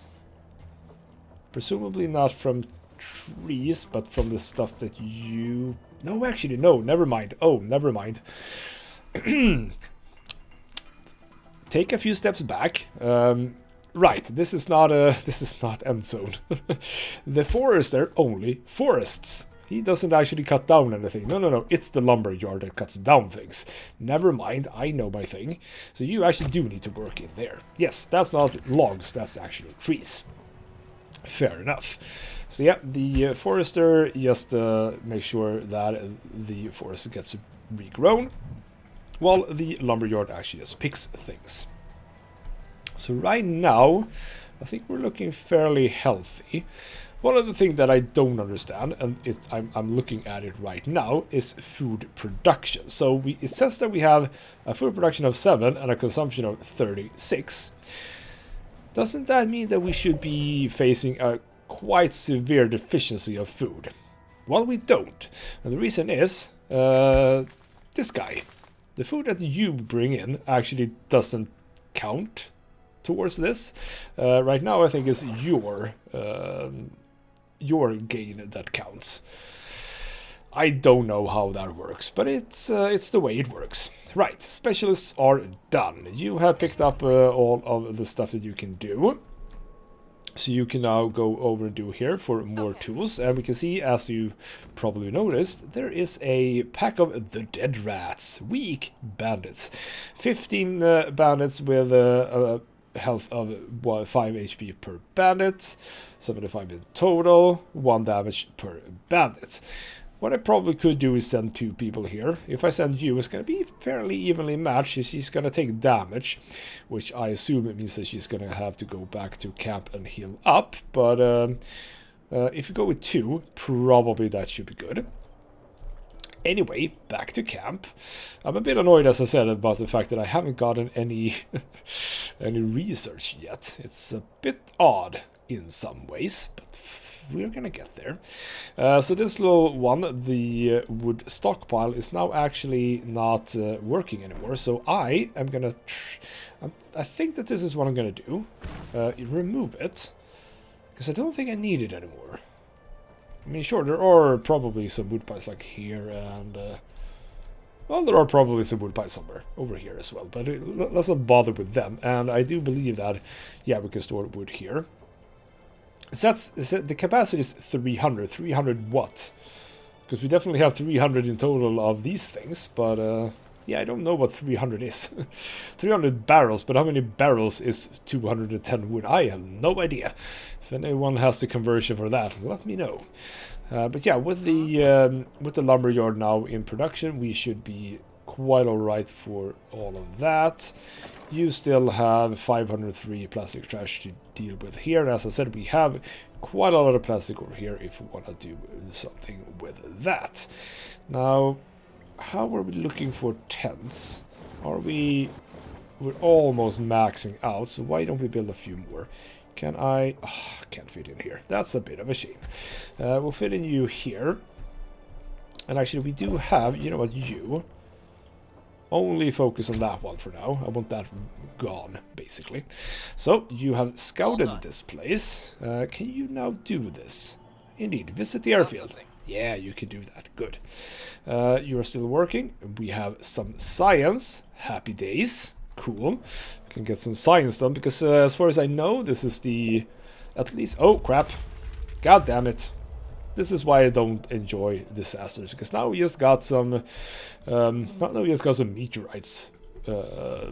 presumably not from trees, but from the stuff that you... No, actually, no, never mind. Oh, never mind. Take a few steps back. Right, this is not end zone. The forester only forests. He doesn't actually cut down anything. No, it's the lumberyard that cuts down things. Never mind, I know my thing. So you actually do need to work in there. Yes, that's not logs, that's actually trees. Fair enough. So yeah, the forester just makes sure that the forest gets regrown, while the lumberyard actually just picks things. So right now, I think we're looking fairly healthy. One of the things that I don't understand, and I'm looking at it right now, is food production. So it says that we have a food production of 7 and a consumption of 36. Doesn't that mean that we should be facing a quite severe deficiency of food? Well, we don't. And the reason is this guy. The food that you bring in actually doesn't count towards this. Right now, I think it's your gain that counts. I don't know how that works, but it's the way it works. Right, specialists are done. You have picked up all of the stuff that you can do. So you can now go over and do here for more tools. And we can see, as you probably noticed, there is a pack of the dead rats. Weak bandits. 15 bandits with a health of 5 HP per bandit. 75 in total. 1 damage per bandit. What I probably could do is send 2 people here. If I send you, it's going to be fairly evenly matched. She's going to take damage, which I assume it means that she's going to have to go back to camp and heal up. But if you go with 2, probably that should be good. Anyway, back to camp. I'm a bit annoyed, as I said, about the fact that I haven't gotten any research yet. It's a bit odd in some ways, but we're gonna get there. So this little one, the wood stockpile, is now actually not working anymore. So I am gonna... I think that this is what I'm gonna do. Remove it. Because I don't think I need it anymore. I mean, sure, there are probably some wood piles like here and... well, there are probably some wood piles somewhere over here as well. But let's not bother with them. And I do believe that, yeah, we can store wood here. So the capacity is 300. 300 what? Because we definitely have 300 in total of these things, but yeah, I don't know what 300 is. 300 barrels, but how many barrels is 210 wood? I have no idea. If anyone has the conversion for that, let me know. But yeah, with the lumberyard now in production, we should be quite alright for all of that. You still have 503 plastic trash to deal with here. And as I said, we have quite a lot of plastic over here if we want to do something with that. Now, how are we looking for tents? We're almost maxing out, so why don't we build a few more? Can I... Oh, can't fit in here. That's a bit of a shame. We'll fit in you here. And actually, we do have... You know what? You... Only focus on that one for now. I want that gone, basically. So, you have scouted this place. Can you now do this? Indeed, visit the airfield. Yeah, you can do that. Good. You are still working. We have some science. Happy days. Cool. We can get some science done, because as far as I know, this is the... At least... Oh, crap. God damn it. This is why I don't enjoy disasters, because now we just got some... now we just got some meteorites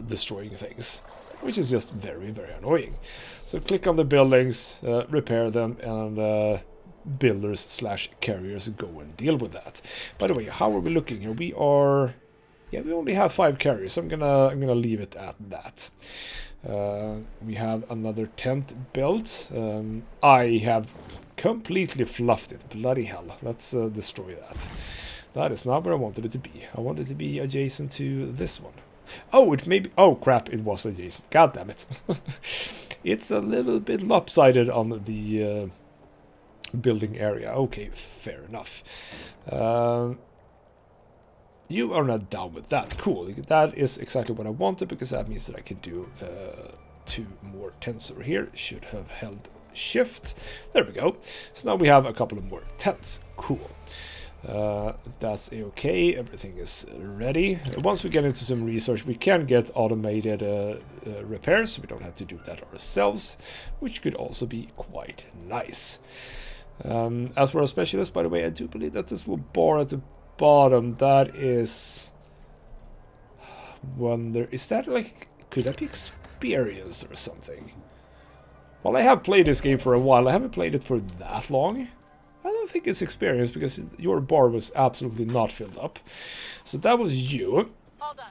destroying things, which is just very, very annoying. So click on the buildings, repair them, and builders/carriers go and deal with that. By the way, how are we looking here? We are... Yeah, we only have 5 carriers, so I'm gonna leave it at that. We have another tent built. I have completely fluffed it. Bloody hell. Let's destroy that. That is not where I wanted it to be. I wanted it to be adjacent to this one. Oh, it may be... Oh, crap, it was adjacent. God damn it. It's a little bit lopsided on the building area. Okay, fair enough. You are not down with that. Cool. That is exactly what I wanted, because that means that I can do 2 more tents over here. Should have held shift. There we go. So now we have a couple of more tents. Cool. That's okay. Everything is ready. Once we get into some research, we can get automated repairs. We don't have to do that ourselves, which could also be quite nice. As for our specialist, by the way, I do believe that this little bar at the bottom, that is... Wonder, is that like... Could that be experience or something? Well, I have played this game for a while. I haven't played it for that long. I don't think it's experience, because your bar was absolutely not filled up. So that was you. All done.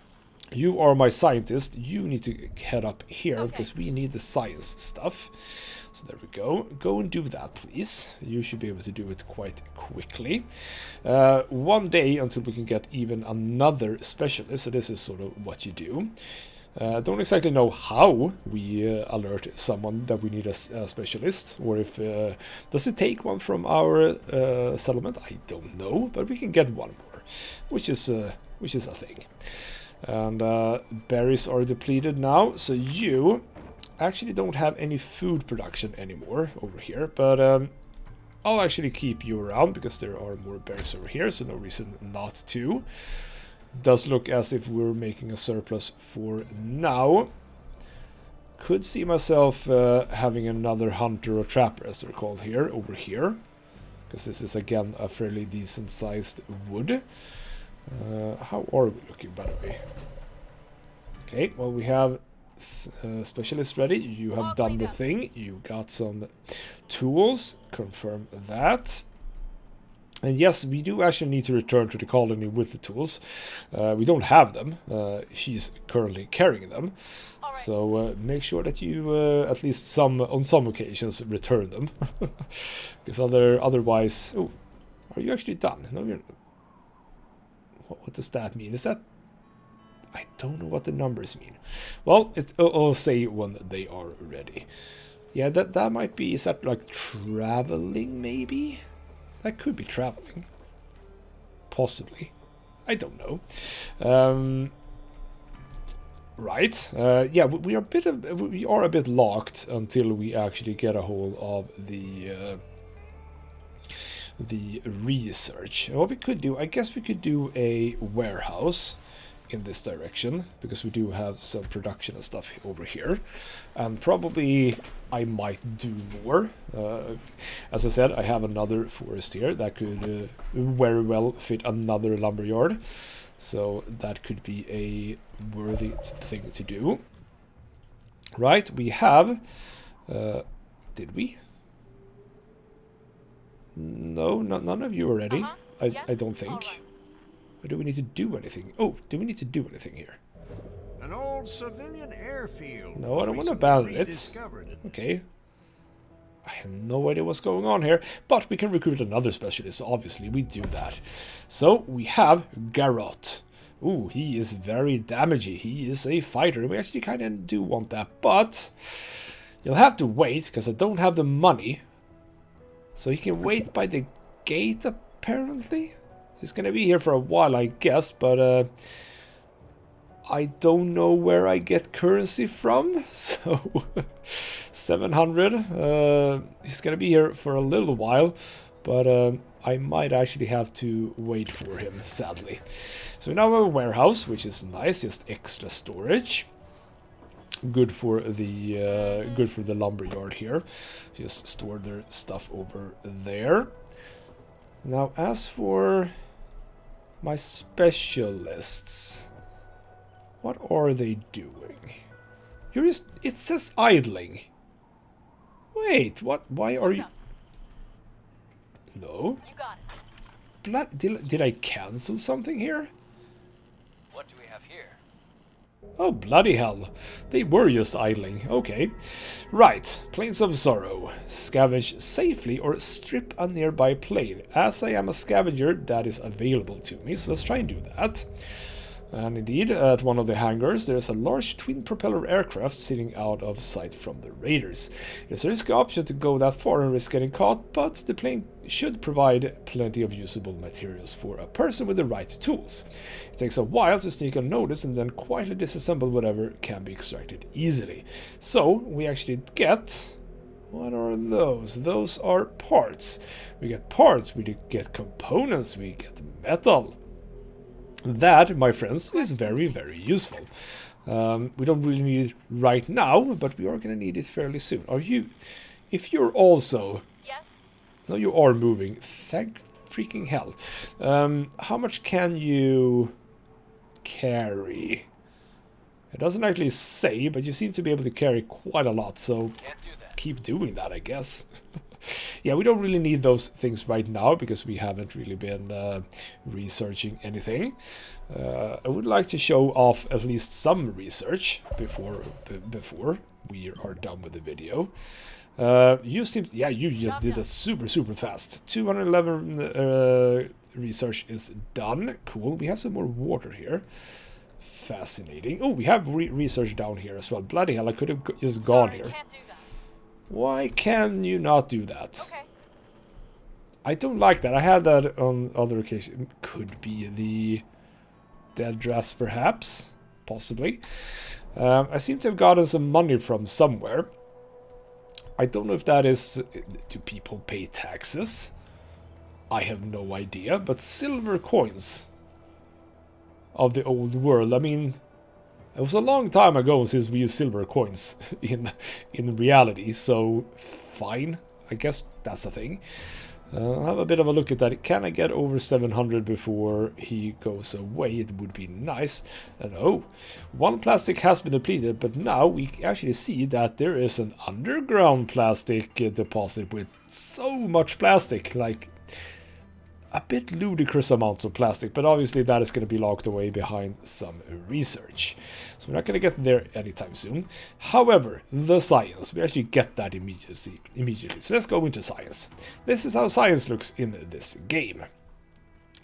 You are my scientist. You need to head up here, Okay. because we need the science stuff. So there we go. Go and do that, please. You should be able to do it quite quickly. 1 day until we can get even another specialist. So this is sort of what you do. Don't exactly know how we alert someone that we need a specialist, or if does it take one from our settlement? I don't know, but we can get one more, which is a thing. And berries are depleted now, so you actually don't have any food production anymore over here, but I'll actually keep you around because there are more berries over here, so no reason not to. Does look as if we're making a surplus for now. Could see myself having another hunter or trapper, as they're called here, over here, because this is again a fairly decent sized wood. How are we looking, by the way? Okay, well, we have specialist ready. You have done the thing. You got some tools. Confirm that. And yes, we do actually need to return to the colony with the tools. We don't have them. She's currently carrying them. All right. So make sure that you, at least on some occasions, return them. Because otherwise... Oh, are you actually done? No, you're... What does that mean? Is that... I don't know what the numbers mean. Well, I'll say when they are ready. Yeah, that might be... Is that like traveling, maybe? That could be traveling. Possibly. I don't know. Right. Yeah, we are a bit locked until we actually get a hold of the research. And what we could do, I guess we could do a warehouse in this direction, because we do have some production and stuff over here, and probably I might do more. As I said, I have another forest here that could very well fit another lumberyard, so that could be a worthy thing to do. Right, we have... did we? No, none of you are ready. Yes? I don't think. All right. Or do we need to do anything? Oh, do we need to do anything here? An old civilian airfield. No, I don't want to recently abandon it. rediscovered in- Okay. I have no idea what's going on here, but we can recruit another specialist, so obviously we do that. So, we have Garrot. Ooh, he is very damaging. He is a fighter. We actually kind of do want that, but you'll have to wait, because I don't have the money. So he can wait by the gate, apparently. He's gonna be here for a while, I guess, but I don't know where I get currency from, so 700. He's gonna be here for a little while, but I might actually have to wait for him, sadly. So we now have a warehouse, which is nice, just extra storage. Good for the lumberyard here. Just store their stuff over there. Now, as for my specialists, what are they doing? You're just... It says idling. Wait, what? Why are you... No. You got it. Did I cancel something here? What do we have here? Oh, bloody hell. They were just idling. Okay. Right. Plains of Sorrow. Scavenge safely or strip a nearby plane. As I am a scavenger, that is available to me, so let's try and do that. And indeed, at one of the hangars, there's a large twin-propeller aircraft sitting out of sight from the raiders. It's a risky option to go that far and risk getting caught, but the plane should provide plenty of usable materials for a person with the right tools. It takes a while to sneak unnoticed and then quietly disassemble whatever can be extracted easily. So, we actually get... What are those? Those are parts. We get parts, we get components, we get metal. That, my friends, is very, very useful. We don't really need it right now, but we are going to need it fairly soon. Are you... If you're also... Yes? No, you are moving. Thank freaking hell. How much can you carry? It doesn't actually say, but you seem to be able to carry quite a lot, so Can't do that. keep doing that, I guess. Yeah, we don't really need those things right now because we haven't really been researching anything. I would like to show off at least some research before we are done with the video. You seem, yeah, you just did that super fast. 211 research is done. Cool. We have some more water here. Fascinating. Oh, we have research down here as well. Bloody hell, I could have just gone Sorry, here. can't do that. Why can you not do that? Okay. I don't like that. I had that on other occasions. Could be the dead dress, perhaps. Possibly. I seem to have gotten some money from somewhere. I don't know if that is... Do people pay taxes? I have no idea. But silver coins of the old world. I mean... It was a long time ago since we used silver coins in reality, so fine. I guess that's a thing. I'll have a bit of a look at that. Can I get over 700 before he goes away? It would be nice. And oh, one plastic has been depleted, but now we actually see that there is an underground plastic deposit with so much plastic, like a bit ludicrous amounts of plastic, but obviously that is going to be locked away behind some research. So we're not going to get there anytime soon. However, the science, we actually get that immediately. So let's go into science. This is how science looks in this game.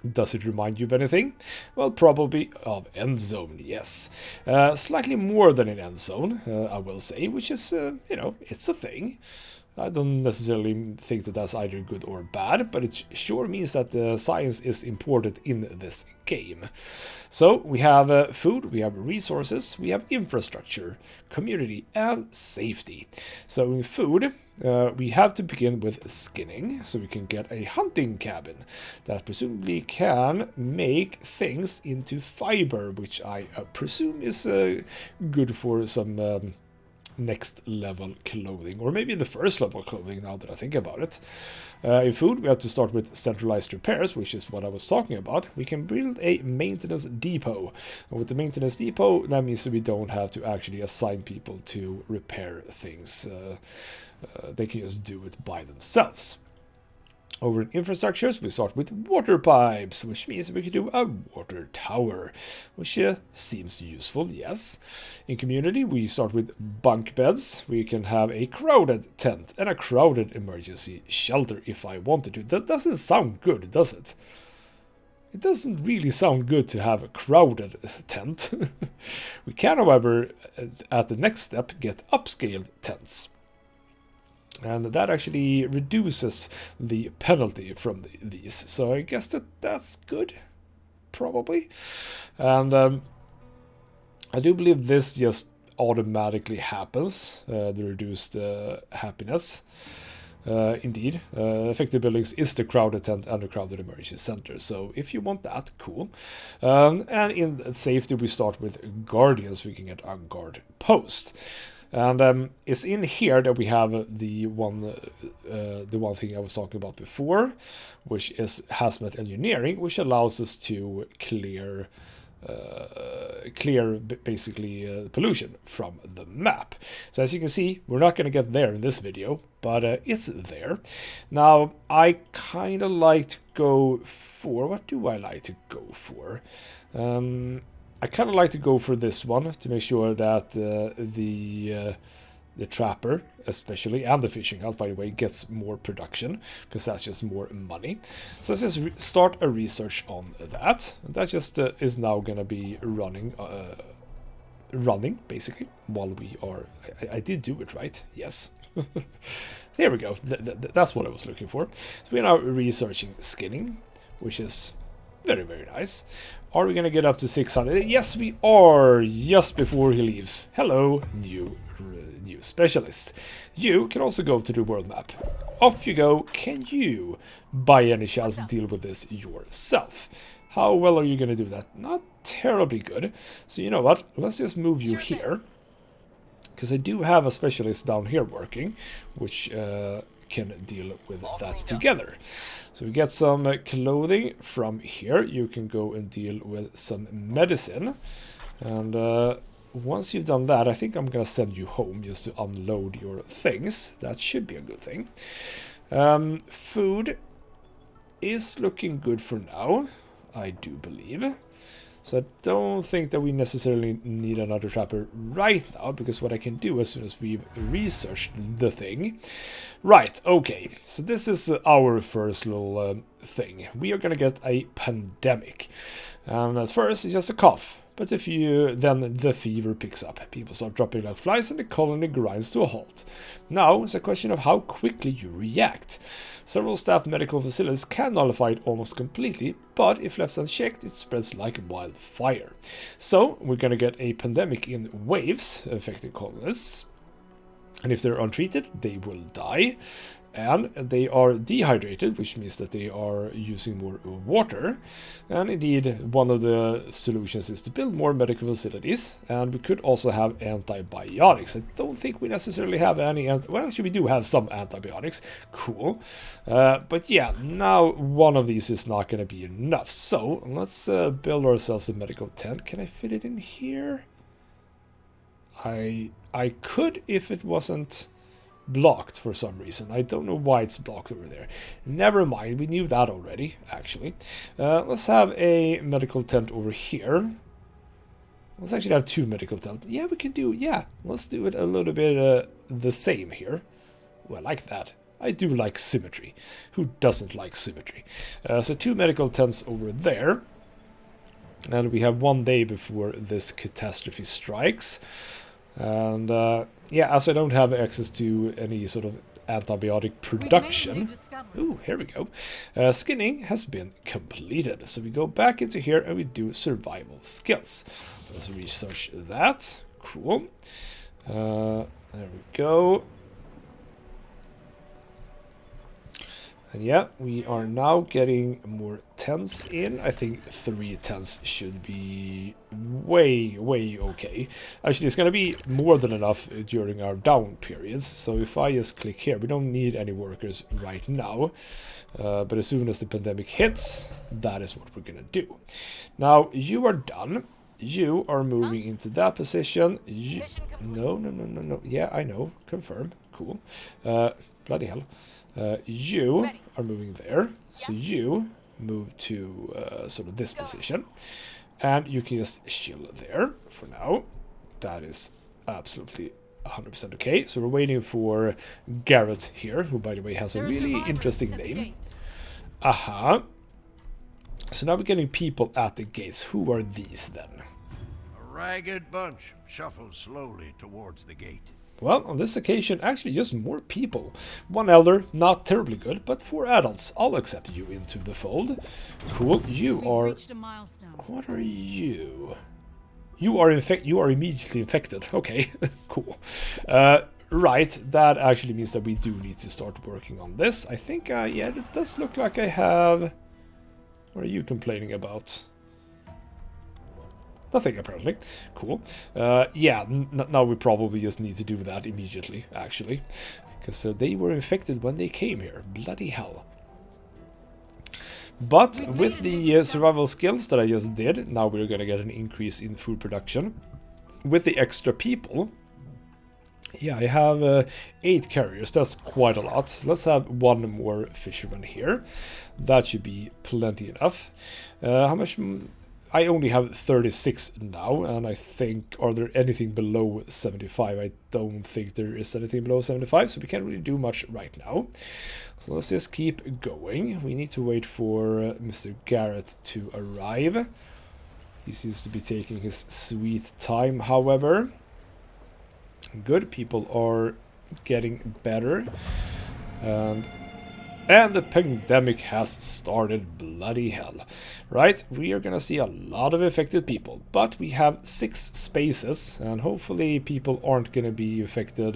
Does it remind you of anything? Well, probably of End Zone, yes. Slightly more than in End Zone, I will say, which is, you know, it's a thing. I don't necessarily think that that's either good or bad, but it sure means that the science is important in this game. So we have food, we have resources, we have infrastructure, community, and safety. So in food, we have to begin with skinning, so we can get a hunting cabin that presumably can make things into fiber, which I presume is good for some... next level clothing, or maybe the first level clothing now that I think about it. In food, we have to start with centralized repairs, which is what I was talking about. We can build a maintenance depot. And with the maintenance depot, that means that we don't have to actually assign people to repair things. They can just do it by themselves. Over in infrastructures, we start with water pipes, which means we can do a water tower, which seems useful, yes. In community, we start with bunk beds. We can have a crowded tent and a crowded emergency shelter if I wanted to. That doesn't sound good, does it? It doesn't really sound good to have a crowded tent. We can, however, at the next step, get upscaled tents. And that actually reduces the penalty from these. So I guess that's good, probably. And I do believe this just automatically happens, the reduced happiness. Indeed, effective buildings is the crowded tent and the crowded emergency center. So if you want that, cool. And in safety, we start with guardians. We can get a guard post. And it's in here that we have the one thing I was talking about before, which is hazmat engineering, which allows us to clear basically pollution from the map. So as you can see, we're not going to get there in this video, but it's there. Now, I kind of like to go for... What do I like to go for? I kind of like to go for this one to make sure that The trapper, especially, and the fishing hut, by the way, gets more production, because that's just more money. So let's just start a research on that. That just is now going to be running, basically, while we are... I did do it right, yes. There we go, that's what I was looking for. So we're now researching skinning, which is very, very nice. Are we going to get up to 600? Yes, we are, just before he leaves. Hello, new specialist. You can also go to the world map. Off you go. Can you, by any chance, deal with this yourself? How well are you going to do that? Not terribly good. So you know what? Let's just move you here. Because I do have a specialist down here working, which can deal with that together. So we get some clothing from here. You can go and deal with some medicine. And once you've done that, I think I'm going to send you home just to unload your things. That should be a good thing. Food is looking good for now, I do believe. So I don't think that we necessarily need another trapper right now, because what I can do as soon as we've researched the thing... Right, okay, so this is our first little thing. We are going to get a pandemic. And at first it's just a cough. But if you then the fever picks up, people start dropping like flies and the colony grinds to a halt. Now it's a question of how quickly you react. Several staff medical facilities can nullify it almost completely, but if left unchecked, it spreads like wildfire. So we're gonna get a pandemic in waves affecting colonists, and if they're untreated, they will die. And they are dehydrated, which means that they are using more water. And indeed, one of the solutions is to build more medical facilities. And we could also have antibiotics. I don't think we necessarily have any... Well, actually, we do have some antibiotics. Cool. But yeah, now one of these is not going to be enough. So let's build ourselves a medical tent. Can I fit it in here? I could if it wasn't... blocked for some reason. I don't know why it's blocked over there. Never mind, we knew that already, actually. Let's have a medical tent over here. Let's actually have two medical tents. Yeah, we can do, yeah. Let's do it a little bit the same here. Well, I like that. I do like symmetry. Who doesn't like symmetry? So two medical tents over there. And we have 1 day before this catastrophe strikes. And yeah, as I don't have access to any sort of antibiotic production. Ooh, here we go. Skinning has been completed. So we go back into here and we do survival skills. Let's research that. Cool. There we go. And yeah, we are now getting more tents in. I think 3 tents should be way okay. Actually, it's going to be more than enough during our down periods. So if I just click here, we don't need any workers right now. But as soon as the pandemic hits, that is what we're going to do. Now, you are done. You are moving into that position. No. Yeah, I know. Confirm. Cool. Bloody hell. You are moving there, so you move to sort of this position, and you can just chill there for now. That is absolutely 100% okay. So we're waiting for Garrett here, who by the way has a really interesting name. Aha. So now we're getting people at the gates. Who are these then? A ragged bunch shuffles slowly towards the gate. Well, on this occasion, actually just more people. 1 elder, not terribly good, but 4 adults. I'll accept you into the fold. Cool, you are... What are you? You are immediately infected. Okay, cool. Right, that actually means that we do need to start working on this. I think, yeah, it does look like I have... What are you complaining about? Nothing, apparently. Cool. Yeah, now we probably just need to do that immediately, actually. Because they were infected when they came here. Bloody hell. But with the survival skills that I just did, now we're going to get an increase in food production. With the extra people... Yeah, I have 8 carriers. That's quite a lot. Let's have 1 more fisherman here. That should be plenty enough. How much... I only have 36 now, and I think, are there anything below 75? I don't think there is anything below 75, so we can't really do much right now. So let's just keep going. We need to wait for Mr. Garrett to arrive. He seems to be taking his sweet time, however. Good, people are getting better. And the pandemic has started, bloody hell. Right, we are gonna see a lot of affected people, but we have 6 spaces, and hopefully people aren't gonna be affected,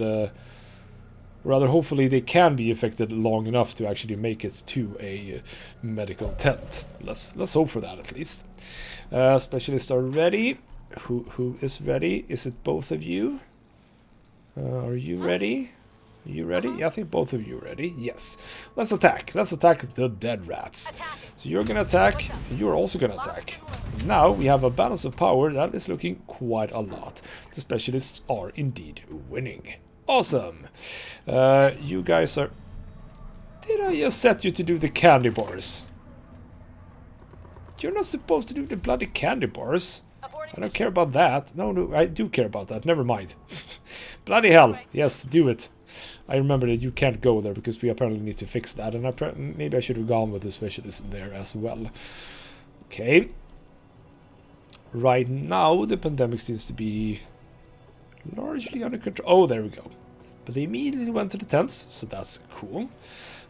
rather hopefully they can be affected long enough to actually make it to a medical tent. Let's hope for that at least. Specialists are ready. Who is ready? Is it both of you? Are you ready? Are you ready? Yeah, I think both of you are ready. Yes. Let's attack. Let's attack the dead rats. So you're gonna attack, and you're also gonna attack. Now we have a balance of power that is looking quite a lot. The specialists are indeed winning. Awesome. You guys are... Did I just set you to do the candy bars? You're not supposed to do the bloody candy bars. I don't care about that. No, I do care about that. Never mind. Bloody hell. Yes, do it. I remember that you can't go there because we apparently need to fix that. And maybe I should have gone with the specialist there as well. Okay. Right now, the pandemic seems to be largely under control. Oh, there we go. But they immediately went to the tents, so that's cool.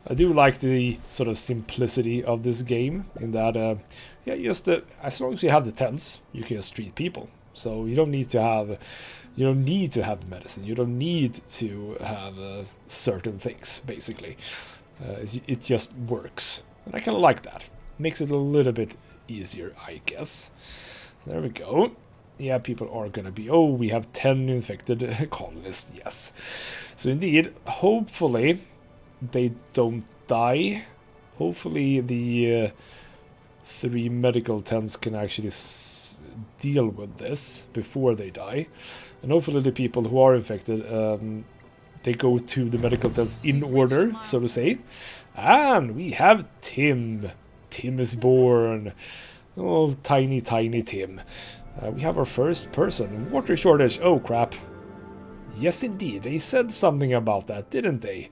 I do like the sort of simplicity of this game in that, yeah, just as long as you have the tents, you can just treat people. So you don't need to have, medicine. You don't need to have certain things. Basically, it just works, and I kind of like that. Makes it a little bit easier, I guess. There we go. Yeah, people are gonna be... Oh, we have 10 infected colonists. Yes. So indeed, hopefully they don't die. Hopefully the 3 medical tents can actually deal with this before they die. And hopefully the people who are infected, they go to the medical tents in order, so to say. And we have Tim. Tim is born. Oh, tiny, tiny Tim. We have our first person. Water shortage. Oh, crap. Yes, indeed. They said something about that, didn't they?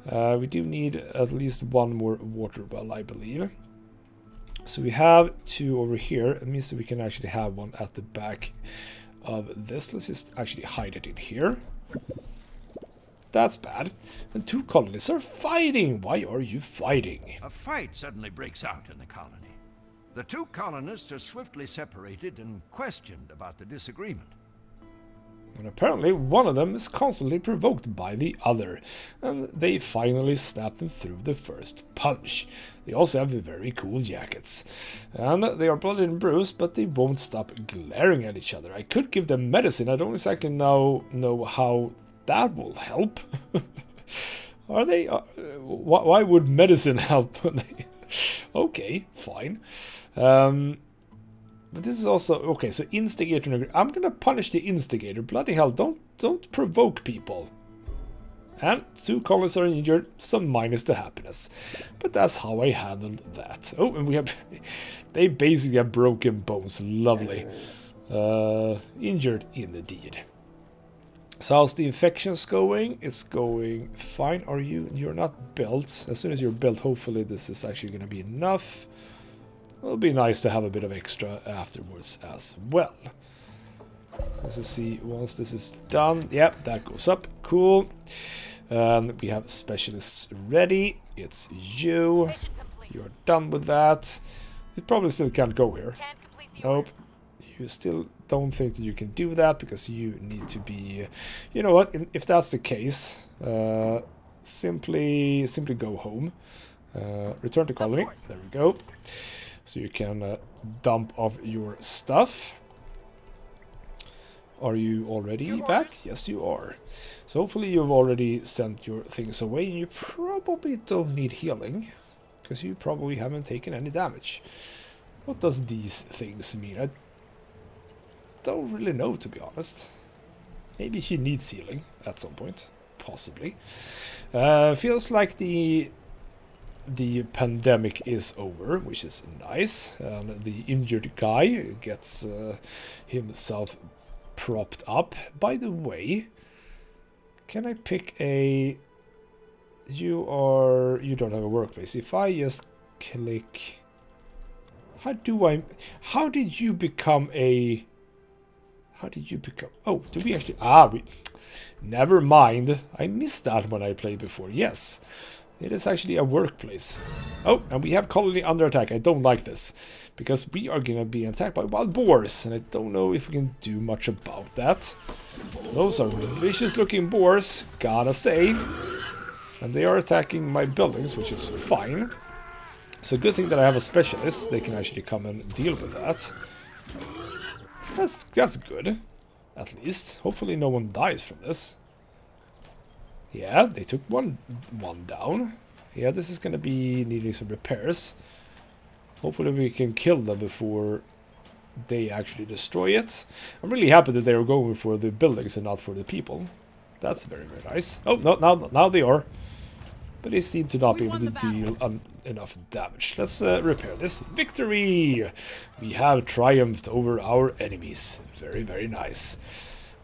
We do need at least one more water well, I believe. So we have 2 over here. It means that we can actually have one at the back of this. Let's just actually hide it in here. That's bad. And 2 colonists are fighting. Why are you fighting? A fight suddenly breaks out in the colony. The 2 colonists are swiftly separated and questioned about the disagreement. And apparently one of them is constantly provoked by the other, and they finally snap them through the first punch. They also have very cool jackets, and they are bloody and bruised, but they won't stop glaring at each other. I could give them medicine. I don't exactly know how that will help. Are they? Why would medicine help? Okay, fine. But this is also... Okay, so instigator... I'm gonna punish the instigator. Bloody hell, don't provoke people. And 2 colonists are injured, some minus the happiness. But that's how I handled that. Oh, and we have... They basically have broken bones. Lovely. Injured indeed. So how's the infections going? It's going fine. Are you... You're not built. As soon as you're built, hopefully this is actually gonna be enough. It'll be nice to have a bit of extra afterwards as well. Let's see, once this is done, yep, that goes up, cool. And we have specialists ready. It's you. You're done with that. It probably still can't go here. Nope. You still don't think that you can do that because you need to be... You know what, if that's the case, simply go home. Return to colony. There we go. So you can dump off your stuff. Are you already back? Yes, you are. So hopefully you've already sent your things away, and you probably don't need healing, because you probably haven't taken any damage. What does these things mean? I don't really know, to be honest. Maybe he needs healing at some point. Possibly. Feels like the the pandemic is over, which is nice. And the injured guy gets himself propped up. By the way, can I pick a... You don't have a workplace. If I just click... How did you become a... Oh, do we actually... Never mind. I missed that when I played before. Yes. It is actually a workplace. Oh, and we have colony under attack. I don't like this. Because we are going to be attacked by wild boars. And I don't know if we can do much about that. Those are vicious looking boars, gotta say. And they are attacking my buildings, which is fine. So good thing that I have a specialist. They can actually come and deal with that. That's good. At least. Hopefully no one dies from this. Yeah, they took one down. Yeah, this is gonna be needing some repairs. Hopefully we can kill them before they actually destroy it. I'm really happy that they are going for the buildings and not for the people. That's very, very nice. Oh, no, now they are. But they seem to not be able to deal enough damage. Let's repair this. Victory! We have triumphed over our enemies. Very, very nice.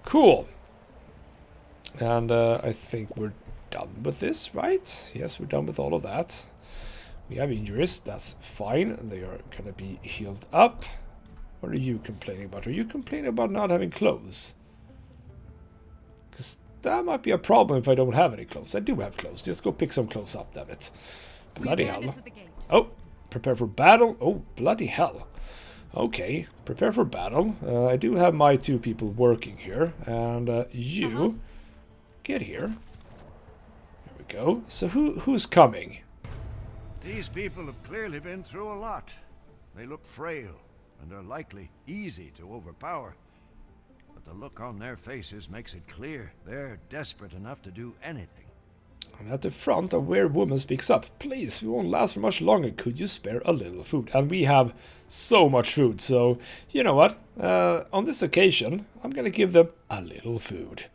Cool. And I think we're done with this, right? Yes, we're done with all of that. We have injuries. That's fine. They are going to be healed up. What are you complaining about? Are you complaining about not having clothes? Because that might be a problem if I don't have any clothes. I do have clothes. Just go pick some clothes up, damn it. Bloody hell. Oh, prepare for battle. Oh, bloody hell. Okay, prepare for battle. I do have my 2 people working here. And you, get here. There we go. So who's coming? These people have clearly been through a lot. They look frail and are likely easy to overpower. But the look on their faces makes it clear they're desperate enough to do anything. And at the front, a weird woman speaks up. Please, we won't last for much longer. Could you spare a little food? And we have so much food. So, you know what? On this occasion, I'm going to give them a little food.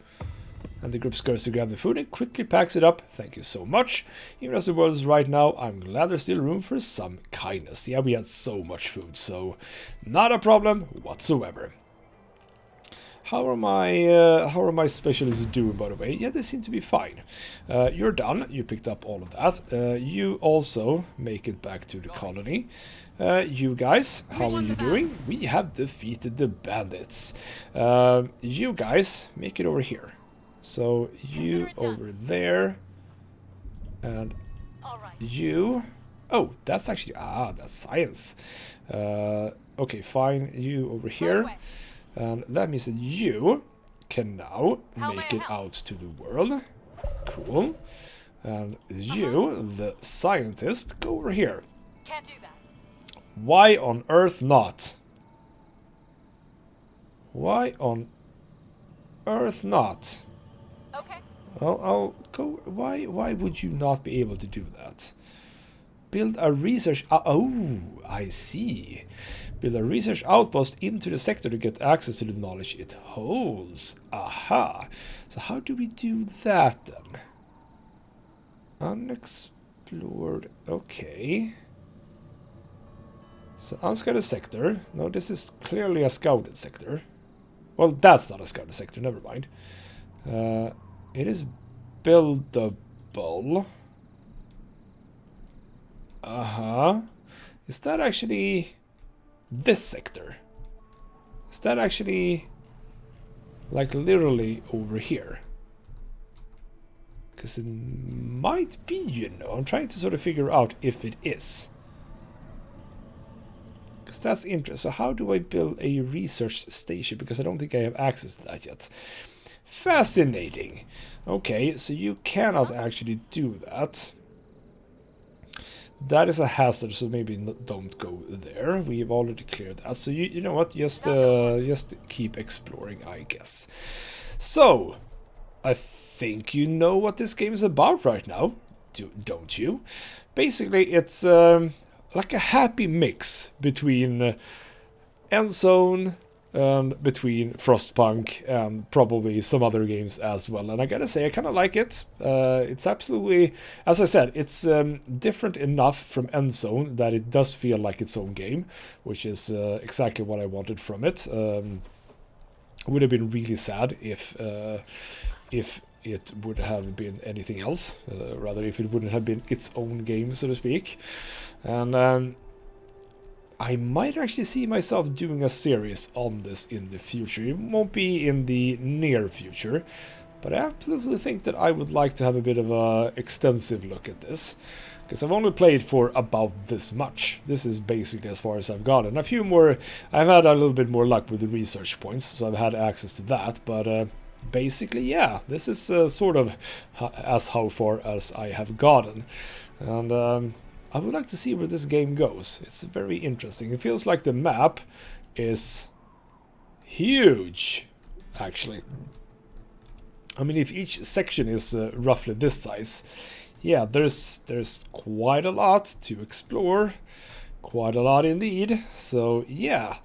And the group scurries to grab the food and quickly packs it up. Thank you so much. Even as the world is right now, I'm glad there's still room for some kindness. Yeah, we had so much food, so not a problem whatsoever. How are my specialists doing, by the way? Yeah, they seem to be fine. You're done. You picked up all of that. You also make it back to the colony. You guys, how are you doing? We have defeated the bandits. You guys, make it over here. So you over there. And you... Oh, that's actually... that's science. Okay, fine. You over here. And that means that you can now make it out to the world. Cool. And you, the scientist, go over here. Can't do that. Why on earth not? Why on earth not? Okay. Well, I'll go... Why would you not be able to do that? Build a research... oh, I see. Build a research outpost into the sector to get access to the knowledge it holds. Aha. So how do we do that then? Unexplored. Okay. So unscouted sector. No, this is clearly a scouted sector. Well, that's not a scouted sector. Never mind. It is buildable. Is that actually... this sector? Is that actually like literally over here? Because it might be, you know. I'm trying to sort of figure out if it is. Because that's interesting. So how do I build a research station? Because I don't think I have access to that yet. Fascinating. Okay, so you cannot actually do that. That is a hazard, so maybe don't go there. We've already cleared that. So you know what? Just keep exploring, I guess. So, I think you know what this game is about right now, don't you? Basically, it's like a happy mix between Endzone and between Frostpunk and probably some other games as well. And I gotta say, I kind of like it. It's absolutely, as I said, it's different enough from Endzone that it does feel like its own game, which is exactly what I wanted from it. Would have been really sad if it would have been anything else, rather if it wouldn't have been its own game, so to speak. And I might actually see myself doing a series on this in the future. It won't be in the near future, but I absolutely think that I would like to have a bit of a extensive look at this, because I've only played for about this much. This is basically as far as I've gotten. A few more, I've had a little bit more luck with the research points, so I've had access to that, but basically, yeah, this is sort of as how far as I have gotten. And I would like to see where this game goes. It's very interesting. It feels like the map is huge, actually. I mean, if each section is roughly this size, yeah, there's quite a lot to explore. Quite a lot indeed. So, yeah.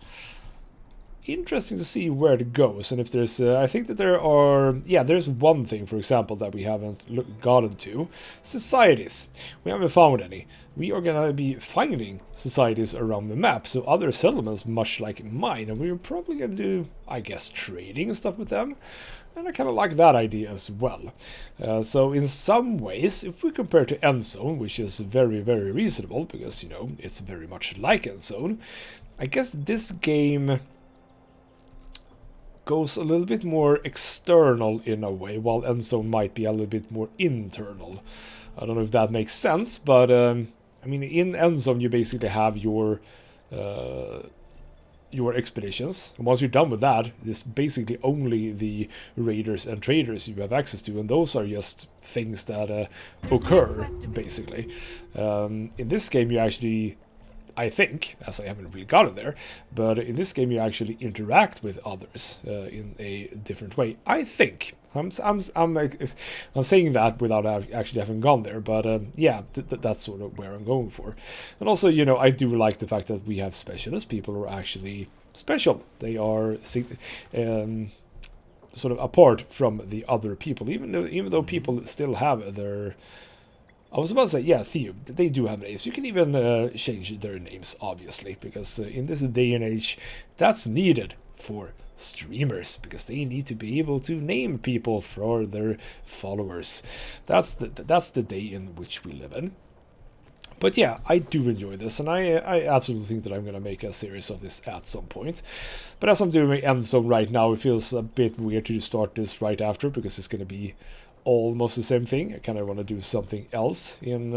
Interesting to see where it goes, and if there's I think that there are, yeah, there's one thing, for example, that we haven't gotten to: societies. We haven't found any. We are gonna be finding societies around the map, so other settlements much like mine, and we're probably gonna do, I guess, trading and stuff with them, and I kind of like that idea as well. So in some ways, if we compare to Endzone, which is very, very reasonable, because, you know, it's very much like Endzone, I guess this game goes a little bit more external in a way, while Endzone might be a little bit more internal. I don't know if that makes sense, but I mean, in Endzone you basically have your expeditions, and once you're done with that, it's basically only the raiders and traders you have access to, and those are just things that occur, basically. In this game you actually, I think, as I haven't really gotten there, but in this game you actually interact with others in a different way. I think. I'm saying that without actually having gone there, but yeah, that's sort of where I'm going for. And also, you know, I do like the fact that we have specialists, people who are actually special. They are sort of apart from the other people, even though people still have their, I was about to say, yeah, Theo, they do have names. You can even change their names, obviously, because in this day and age, that's needed for streamers, because they need to be able to name people for their followers. That's the day in which we live in. But yeah, I do enjoy this, and I absolutely think that I'm going to make a series of this at some point. But as I'm doing Endzone right now, it feels a bit weird to start this right after, because it's going to be almost the same thing. I kind of want to do something else in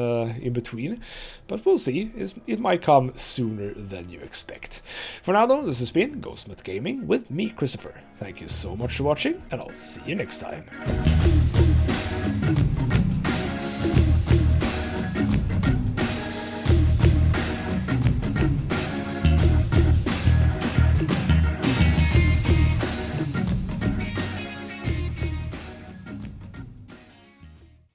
between, but we'll see. It might come sooner than you expect. For now though, this has been Ghostmet Gaming with me, Christopher. Thank you so much for watching, and I'll see you next time.